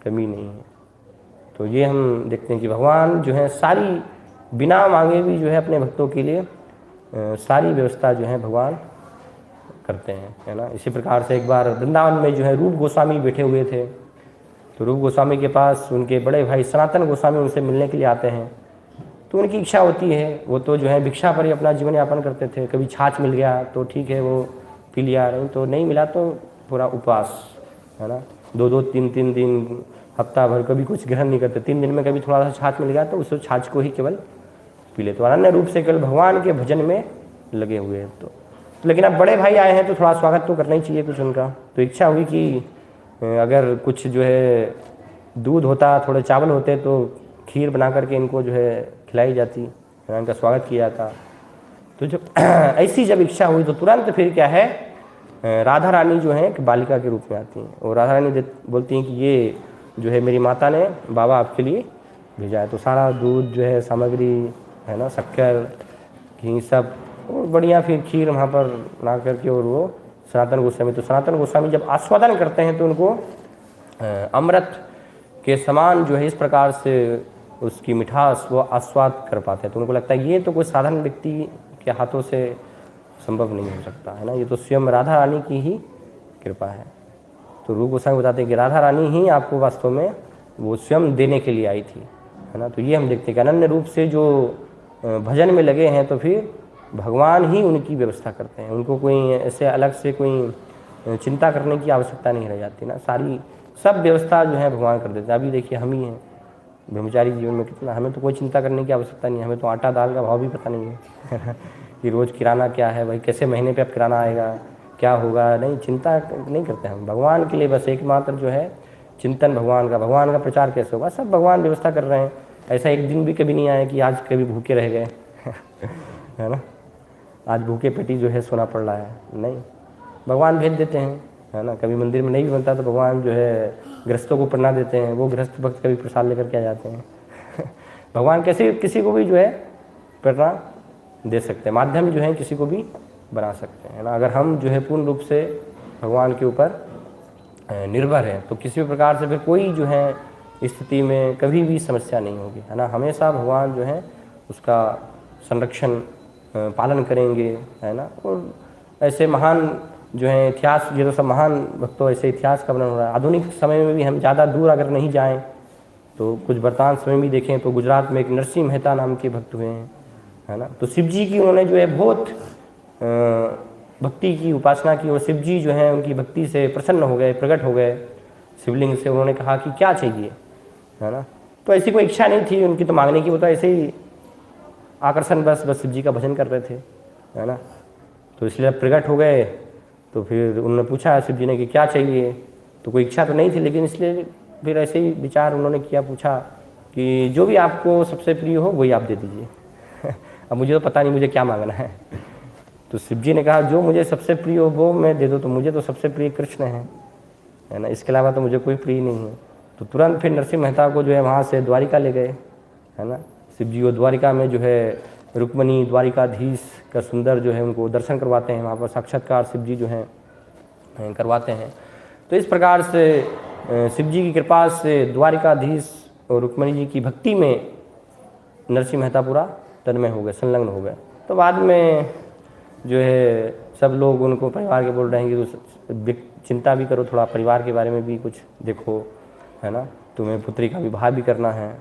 कमी नहीं है। तो ये हम देखते हैं कि भगवान जो है सारी बिना मांगे भी जो है अपने भक्तों के लिए सारी व्यवस्था जो है भगवान करते हैं, है ना। इसी प्रकार से एक बार वृंदावन में जो है रूप गोस्वामी बैठे हुए थे। तो रूप गोस्वामी के पास उनके बड़े भाई सनातन गोस्वामी उनसे मिलने के लिए आते हैं। तो उनकी इच्छा होती है, वो तो जो है भिक्षा पर ही अपना जीवन यापन करते थे। कभी छाछ मिल गया तो ठीक है वो पी लिया, नहीं तो नहीं मिला तो पूरा उपवास, है ना। 2-2, 3-3 दिन, हफ्ता भर कभी कुछ ग्रहण नहीं करते। 3 दिन में कभी थोड़ा सा छाछ मिल गया तो उस छाछ को ही केवल पी ले। तो अनन्य रूप से केवल भगवान के भजन में लगे हुए हैं। तो लेकिन अब बड़े भाई आए हैं तो थोड़ा स्वागत तो करना ही चाहिए कुछ उनका। तो इच्छा हुई कि अगर कुछ जो है दूध होता, थोड़े चावल होते तो खीर बना करके इनको जो है खिलाई जाती, इनका स्वागत किया जाता। तो जब ऐसी जब इच्छा हुई तो तुरंत फिर क्या है, राधा रानी जो है एक बालिका के रूप में आती हैं और राधा रानी बोलती हैं कि ये जो है मेरी माता ने बाबा आपके लिए भेजा है। तो सारा दूध जो है सामग्री, है ना, शक्कर, घी, सब और बढ़िया फिर खीर वहाँ पर बना करके, और वो सनातन गोस्वामी, तो सनातन गोस्वामी जब आस्वादन करते हैं तो उनको अमृत के समान जो है इस प्रकार से उसकी मिठास वो आस्वाद कर पाते हैं। तो उनको लगता है ये तो कोई साधारण व्यक्ति के हाथों से संभव नहीं हो सकता, है ना, ये तो स्वयं राधा रानी की ही कृपा है। तो रूप गोस्वामी बताते हैं कि राधा रानी ही आपको वास्तव में वो स्वयं देने के लिए आई थी, है ना। तो ये हम देखते हैं कि अनन्य रूप से जो भजन में लगे हैं तो फिर भगवान ही उनकी व्यवस्था करते हैं। उनको कोई ऐसे अलग से कोई चिंता करने की आवश्यकता नहीं रह जाती ना, सारी सब व्यवस्था जो है भगवान कर देते हैं। अभी देखिए हम ही हैं ब्रह्मचारी जीवन में कितना, हमें तो कोई चिंता करने की आवश्यकता नहीं है। हमें तो आटा दाल का भाव भी पता नहीं है कि रोज़ किराना क्या है, भाई कैसे महीने पे अब किराना आएगा, क्या होगा, नहीं, चिंता नहीं करते हम। भगवान के लिए बस एकमात्र जो है चिंतन भगवान का प्रचार कैसे होगा, सब भगवान व्यवस्था कर रहे हैं। ऐसा एक दिन भी कभी नहीं आया कि आज कभी भूखे रह गए है ना, आज भूखे पेटी जो है सोना पड़ रहा है, नहीं, भगवान भेज देते हैं, है ना। कभी मंदिर में नहीं भी बनता तो भगवान जो है गृहस्थों को प्रेरणा देते हैं, वो गृहस्थ भक्त कभी प्रसाद लेकर के आ जाते हैं भगवान कैसे किसी को भी जो है प्रेरणा दे सकते हैं, माध्यम जो है किसी को भी बना सकते हैं, है ना। अगर हम जो है पूर्ण रूप से भगवान के ऊपर निर्भर हैं तो किसी भी प्रकार से फिर कोई जो है स्थिति में कभी भी समस्या नहीं होगी, है ना। हमेशा भगवान जो है उसका संरक्षण पालन करेंगे, है ना। और ऐसे महान जो है इतिहास, ये तो सब महान भक्तों ऐसे इतिहास का वर्णन हो रहा है। आधुनिक समय में भी हम ज़्यादा दूर अगर नहीं जाएं तो कुछ वर्तमान समय में भी देखें तो गुजरात में एक नरसिंह मेहता नाम के भक्त हुए हैं, है ना। तो शिव जी की उन्होंने जो है बहुत भक्ति की उपासना की और शिव जी जो है उनकी भक्ति से प्रसन्न हो गए, प्रकट हो गए शिवलिंग से। उन्होंने कहा कि क्या चाहिए, है ना। तो ऐसी कोई इच्छा नहीं थी उनकी तो मांगने की, वो तो ऐसे ही आकर्षण बस शिव जी का भजन कर रहे थे, है ना। तो इसलिए अब प्रकट हो गए तो फिर उन्होंने पूछा शिव जी ने कि क्या चाहिए, तो कोई इच्छा तो नहीं थी, लेकिन इसलिए फिर ऐसे ही विचार उन्होंने किया, पूछा कि जो भी आपको सबसे प्रिय हो वही आप दे दीजिए। अब मुझे तो पता नहीं मुझे क्या मांगना है। तो शिव जी ने कहा जो मुझे सबसे प्रिय हो वो मैं दे दो, तो मुझे तो सबसे प्रिय कृष्ण है ना, इसके अलावा तो मुझे कोई प्रिय नहीं है। तो तुरंत फिर नरसिंह मेहता को जो है वहाँ से द्वारिका ले गए, है ना। शिव जी वो द्वारिका में जो है रुक्मणी द्वारिकाधीश का सुंदर जो है उनको दर्शन करवाते हैं, वहाँ पर साक्षात्कार शिव जी जो हैं करवाते हैं। तो इस प्रकार से शिव जी की कृपा से द्वारिकाधीश और रुक्मणी जी की भक्ति में नरसिंह मेहता पूरा तन्मय हो गए, संलग्न हो गए। तो बाद में जो है सब लोग उनको परिवार के बोल रहे हैं कि तो चिंता भी करो, थोड़ा परिवार के बारे में भी कुछ देखो, है ना, तुम्हें पुत्री का विवाह भी करना है।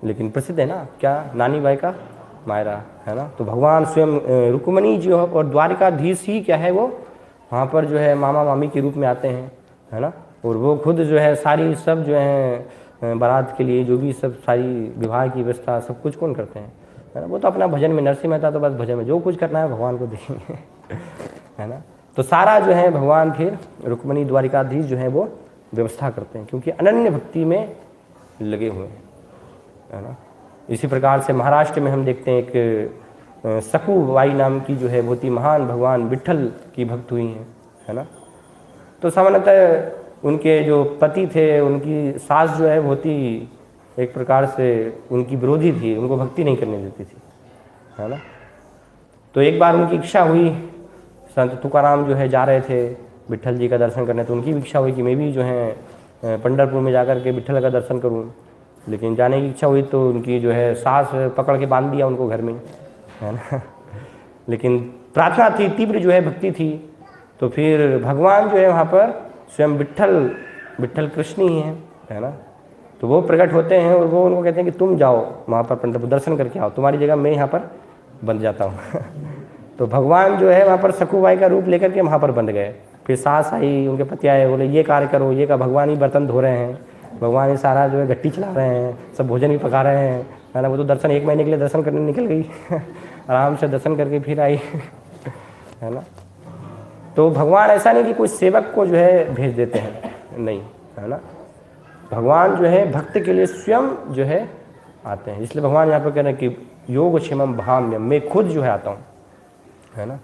लेकिन प्रसिद्ध है ना क्या, नानी बाई का मायरा, है ना। तो भगवान स्वयं रुक्मणी जी और द्वारिकाधीश ही क्या है वो वहाँ पर जो है मामा मामी के रूप में आते हैं, है ना। और वो खुद जो है सारी सब जो है बारात के लिए जो भी सब सारी विवाह की व्यवस्था सब कुछ कौन करते हैं, है ना। वो तो अपना भजन में, नरसिंह मेहता तो बस भजन में जो कुछ करना है भगवान को देखेंगे, है ना। तो सारा जो है भगवान फिर रुक्मणी द्वारिकाधीश जो है वो व्यवस्था करते हैं, क्योंकि अनन्य भक्ति में लगे हुए हैं, है ना। इसी प्रकार से महाराष्ट्र में हम देखते हैं एक सखूबाई नाम की जो है बहुत ही महान भगवान विट्ठल की भक्त हुई हैं, है ना। तो सामान्यतः उनके जो पति थे उनकी सास जो है बहुत ही एक प्रकार से उनकी विरोधी थी, उनको भक्ति नहीं करने देती थी, है ना। तो एक बार उनकी इच्छा हुई, संत तुकाराम जो है जा रहे थे विट्ठल जी का दर्शन करने, तो उनकी भी इच्छा हुई कि मैं भी जो है पंढरपुर में जाकर के विट्ठल का दर्शन करूं। लेकिन जाने की इच्छा हुई तो उनकी जो है सास पकड़ के बांध दिया उनको घर में, है ना। लेकिन प्रार्थना थी, तीव्र जो है भक्ति थी, तो फिर भगवान जो है वहाँ पर स्वयं विट्ठल कृष्ण ही है ना। तो वो प्रकट होते हैं और वो उनको कहते हैं कि तुम जाओ वहाँ पर पंढरपुर दर्शन करके आओ, तुम्हारी जगह मैं यहाँ पर बंध जाता हूँ। तो भगवान जो है वहाँ पर सखूबाई का रूप लेकर के वहाँ पर बंध गए। फिर सास आई, उनके पति आए, बोले ये कार्य करो, ये का भगवान ही बर्तन धो रहे हैं, भगवान ये सारा जो है गट्टी चला रहे हैं, सब भोजन भी पका रहे हैं, है ना। वो तो दर्शन 1 महीने के लिए दर्शन करने निकल गई आराम से दर्शन करके फिर आई, है ना। तो भगवान ऐसा नहीं कि कोई सेवक को जो है भेज देते हैं, नहीं, है ना। भगवान जो है भक्त के लिए स्वयं जो है आते हैं। इसलिए भगवान यहाँ पर कह रहे हैं कि योग क्षेमम भाम्यम, मैं खुद जो है आता हूँ, है ना।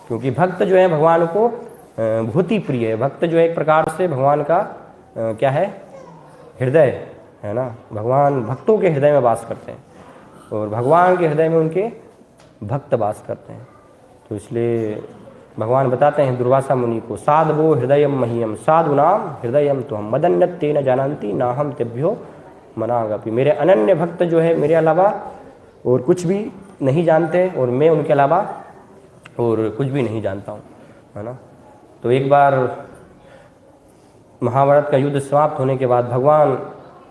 क्योंकि भक्त जो है भगवान को बहुत ही प्रिय है। भक्त जो है एक प्रकार से भगवान का क्या है, हृदय, है ना। भगवान भक्तों के हृदय में वास करते हैं और भगवान के हृदय में उनके भक्त वास करते हैं। तो इसलिए भगवान बताते हैं दुर्वासा मुनि को, साधवो हृदयम मह्यम साधुनाम हृदयम तो हम मदन्यत तेन जानन्ति ना हम तेभ्यो मनागपि। मेरे अनन्य भक्त जो है मेरे अलावा और कुछ भी नहीं जानते और मैं उनके अलावा और कुछ भी नहीं जानता हूँ, है ना। तो एक बार महाभारत का युद्ध समाप्त होने के बाद भगवान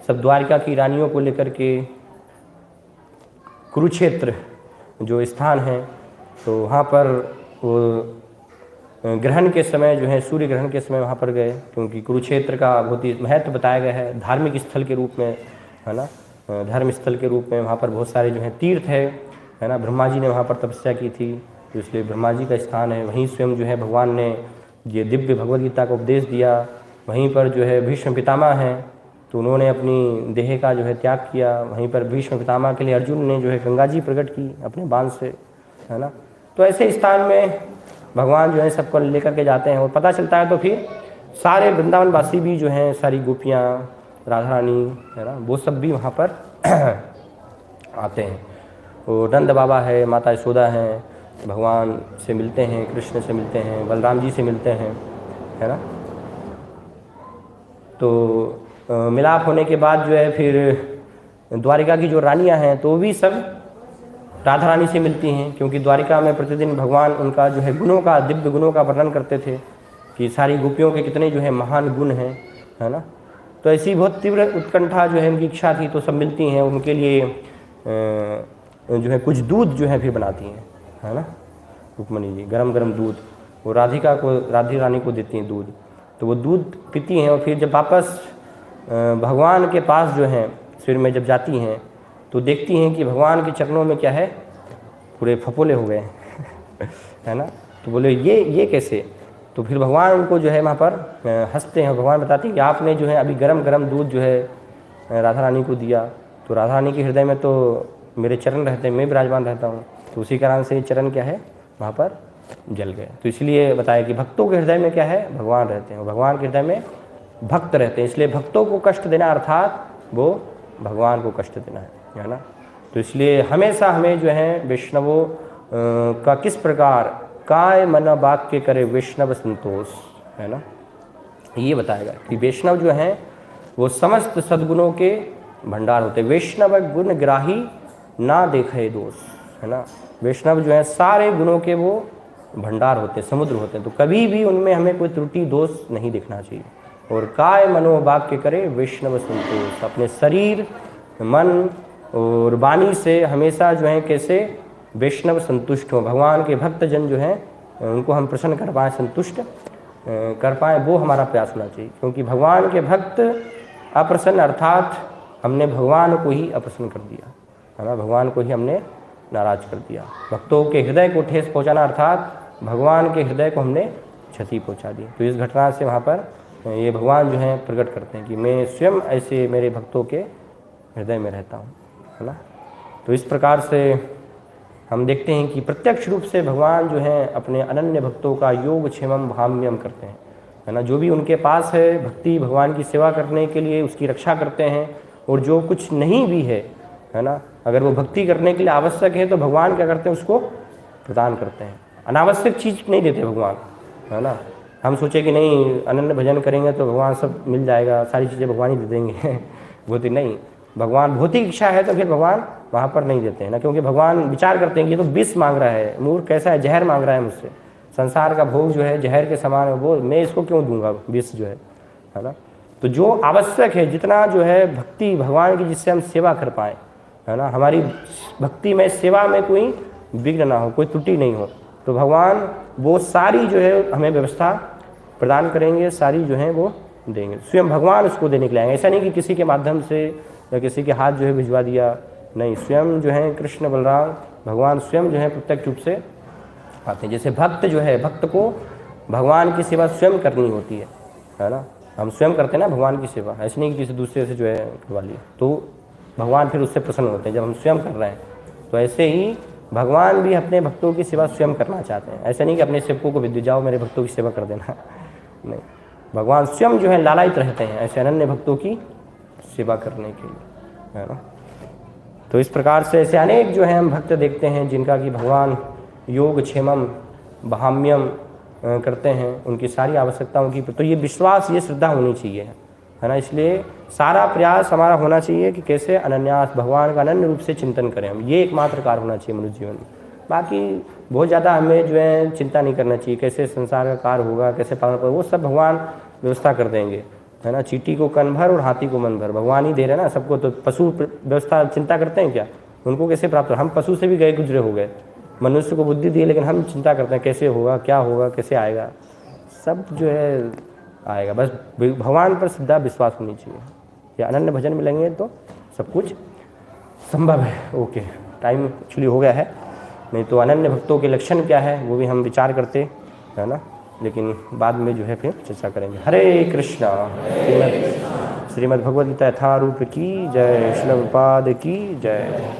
सब द्वारिका की रानियों को लेकर के कुरुक्षेत्र जो स्थान है तो वहाँ पर वो ग्रहण के समय जो है सूर्य ग्रहण के समय वहाँ पर गए, क्योंकि कुरुक्षेत्र का बहुत ही महत्व बताया गया है धार्मिक स्थल के रूप में, है ना। धर्म स्थल के रूप में वहाँ पर बहुत सारे जो है तीर्थ है ना। ब्रह्मा जी ने वहाँ पर तपस्या की थी, तो इसलिए ब्रह्मा जी का स्थान है। वहीं स्वयं जो है भगवान ने ये दिव्य भगवद गीता का उपदेश दिया। वहीं पर जो है भीष्म पितामह हैं, तो उन्होंने अपनी देह का जो है त्याग किया। वहीं पर भीष्म पितामह के लिए अर्जुन ने जो है गंगा जी प्रकट की अपने बाण से, है ना। तो ऐसे स्थान में भगवान जो है सबको लेकर के जाते हैं और पता चलता है तो फिर सारे वृंदावन वासी भी जो हैं, सारी गोपियाँ, राधा रानी, है ना, वो सब भी वहाँ पर आते हैं। और नंद बाबा है, माता यशोदा हैं, भगवान से मिलते हैं, कृष्ण से मिलते हैं, बलराम जी से मिलते हैं, है ना। तो मिलाप होने के बाद जो है फिर द्वारिका की जो रानियां हैं तो भी सब राधा रानी से मिलती हैं, क्योंकि द्वारिका में प्रतिदिन भगवान उनका जो है गुणों का, दिव्य गुणों का वर्णन करते थे कि सारी गोपियों के कितने जो है महान गुण हैं, है ना। तो ऐसी बहुत तीव्र उत्कंठा जो है उनकी इच्छा थी, तो सब मिलती हैं। उनके लिए जो है कुछ दूध जो है फिर बनाती हैं, है ना, रुक्मणी जी, गरम गरम दूध वो राधिका को, राधी रानी को देती हैं दूध। तो वो दूध पीती हैं और फिर जब वापस भगवान के पास जो हैं सिर में जब जाती हैं तो देखती हैं कि भगवान के चरणों में क्या है, पूरे फपोले हो गए हैं है ना। तो बोले ये कैसे? तो फिर भगवान उनको जो है वहाँ पर हंसते हैं। भगवान बताते हैं कि आपने जो है अभी गरम गरम दूध जो है राधा रानी को दिया, तो राधा रानी के हृदय में तो मेरे चरण रहते हैं, मैं विराजमान रहता हूँ, तो उसी कारण से ये चरण क्या है वहाँ पर जल गए। तो इसलिए बताया कि भक्तों के हृदय में क्या है, भगवान रहते हैं, भगवान के हृदय में भक्त रहते हैं। इसलिए भक्तों को कष्ट देना अर्थात वो भगवान को कष्ट देना है ना। तो इसलिए हमेशा हमें जो है वैष्णवों का किस प्रकार काय मन वाक्य करे वैष्णव संतोष, है ना, ये बताएगा कि वैष्णव जो हैं वो समस्त सद्गुणों के भंडार होते हैं। वैष्णव गुण ग्राही ना देखे दोष, है ना। वैष्णव जो है सारे गुणों के वो भंडार होते हैं, समुद्र होते हैं, तो कभी भी उनमें हमें कोई त्रुटि दोष नहीं दिखना चाहिए। और काय मनो वाक्य करे वैष्णव संतोष, अपने शरीर मन और वाणी से हमेशा जो है कैसे वैष्णव संतुष्ट हो, भगवान के भक्त जन जो हैं उनको हम प्रसन्न कर पाएँ, संतुष्ट कर पाएँ, वो हमारा प्रयास होना चाहिए। क्योंकि भगवान के भक्त अप्रसन्न अर्थात हमने भगवान को ही अप्रसन्न कर दिया, है ना, भगवान को ही हमने नाराज कर दिया। भक्तों के हृदय को ठेस पहुंचाना अर्थात भगवान के हृदय को हमने क्षति पहुंचा दी। तो इस घटना से वहाँ पर ये भगवान जो हैं प्रकट करते हैं कि मैं स्वयं ऐसे मेरे भक्तों के हृदय में रहता हूँ, है ना। तो इस प्रकार से हम देखते हैं कि प्रत्यक्ष रूप से भगवान जो हैं अपने अनन्य भक्तों का योग क्षेमम भाम्यम करते हैं, है ना। जो भी उनके पास है भक्ति भगवान की सेवा करने के लिए उसकी रक्षा करते हैं, और जो कुछ नहीं भी है ना, अगर वो भक्ति करने के लिए आवश्यक है तो भगवान क्या करते हैं, उसको प्रदान करते हैं। अनावश्यक चीज़ नहीं देते भगवान, है ना। हम सोचे कि नहीं अनन्य भजन करेंगे तो भगवान सब मिल जाएगा, सारी चीज़ें भगवान ही दे देंगे वो तो नहीं, भगवान भौतिक इच्छा है तो फिर भगवान वहाँ पर नहीं देते हैं ना। क्योंकि भगवान विचार करते हैं कि ये तो विष मांग रहा है, मूर्ख कैसा है, जहर मांग रहा है मुझसे, संसार का भोग जो है जहर के समान है, वो मैं इसको क्यों दूंगा विष जो है ना। तो जो आवश्यक है जितना जो है भक्ति भगवान की जिससे हम सेवा कर पाएँ, है ना, हमारी भक्ति में सेवा में कोई विघ्न ना हो, कोई त्रुटि नहीं हो, तो भगवान वो सारी जो है हमें व्यवस्था प्रदान करेंगे, सारी जो है वो देंगे। स्वयं भगवान उसको देने के लिए आएंगे। ऐसा नहीं कि किसी के माध्यम से या किसी के हाथ जो है भिजवा दिया, नहीं, स्वयं जो है कृष्ण बलराम भगवान स्वयं जो है प्रत्यक्ष रूप से आते हैं। जैसे भक्त जो है, भक्त को भगवान की सेवा स्वयं करनी होती है ना। हम स्वयं करते हैं ना भगवान की सेवा, ऐसे नहीं कि किसी दूसरे से जो है करवा लिया, तो भगवान फिर उससे प्रसन्न होते हैं जब हम स्वयं कर रहे हैं। तो ऐसे ही भगवान भी अपने भक्तों की सेवा स्वयं करना चाहते हैं। ऐसा नहीं कि अपने सेवकों को विद्युत जाओ मेरे भक्तों की सेवा कर देना, नहीं, भगवान स्वयं जो है लालायित रहते हैं ऐसे अनन्य भक्तों की सेवा करने के लिए, है ना। तो इस प्रकार से ऐसे अनेक जो है हम भक्त देखते हैं जिनका कि भगवान योग क्षेमम भाम्यम करते हैं, उनकी सारी आवश्यकताओं की। तो ये विश्वास, ये श्रद्धा होनी चाहिए, है ना। इसलिए सारा प्रयास हमारा होना चाहिए कि कैसे अनन्यास भगवान का अनन्य रूप से चिंतन करें हम, ये एकमात्र कार्य होना चाहिए मनुष्य जीवन में। बाकी बहुत ज़्यादा हमें जो है चिंता नहीं करना चाहिए, कैसे संसार का कार्य होगा, कैसे पालन होगा, वो सब भगवान व्यवस्था कर देंगे, है ना। चींटी को कन भर और हाथी को मन भर, भगवान ही दे रहे हैं ना सबको। तो पशु व्यवस्था चिंता करते हैं क्या, उनको कैसे प्राप्त हो? हम पशु से भी गए गुजरे हो गए, मनुष्य को बुद्धि दी, लेकिन हम चिंता करते हैं कैसे होगा, क्या होगा, कैसे आएगा, सब जो है आएगा। बस भगवान पर श्रद्धा विश्वास होनी चाहिए। या अनन्य भजन मिलेंगे तो सब कुछ संभव है। ओके, टाइम एक्चुअली हो गया है, नहीं तो अनन्य भक्तों के लक्षण क्या है वो भी हम विचार करते, है ना, लेकिन बाद में जो है फिर चर्चा करेंगे। हरे कृष्णा। श्रीमद् भगवद गीता यथारूप की जय, श्रील प्रभुपाद की जय।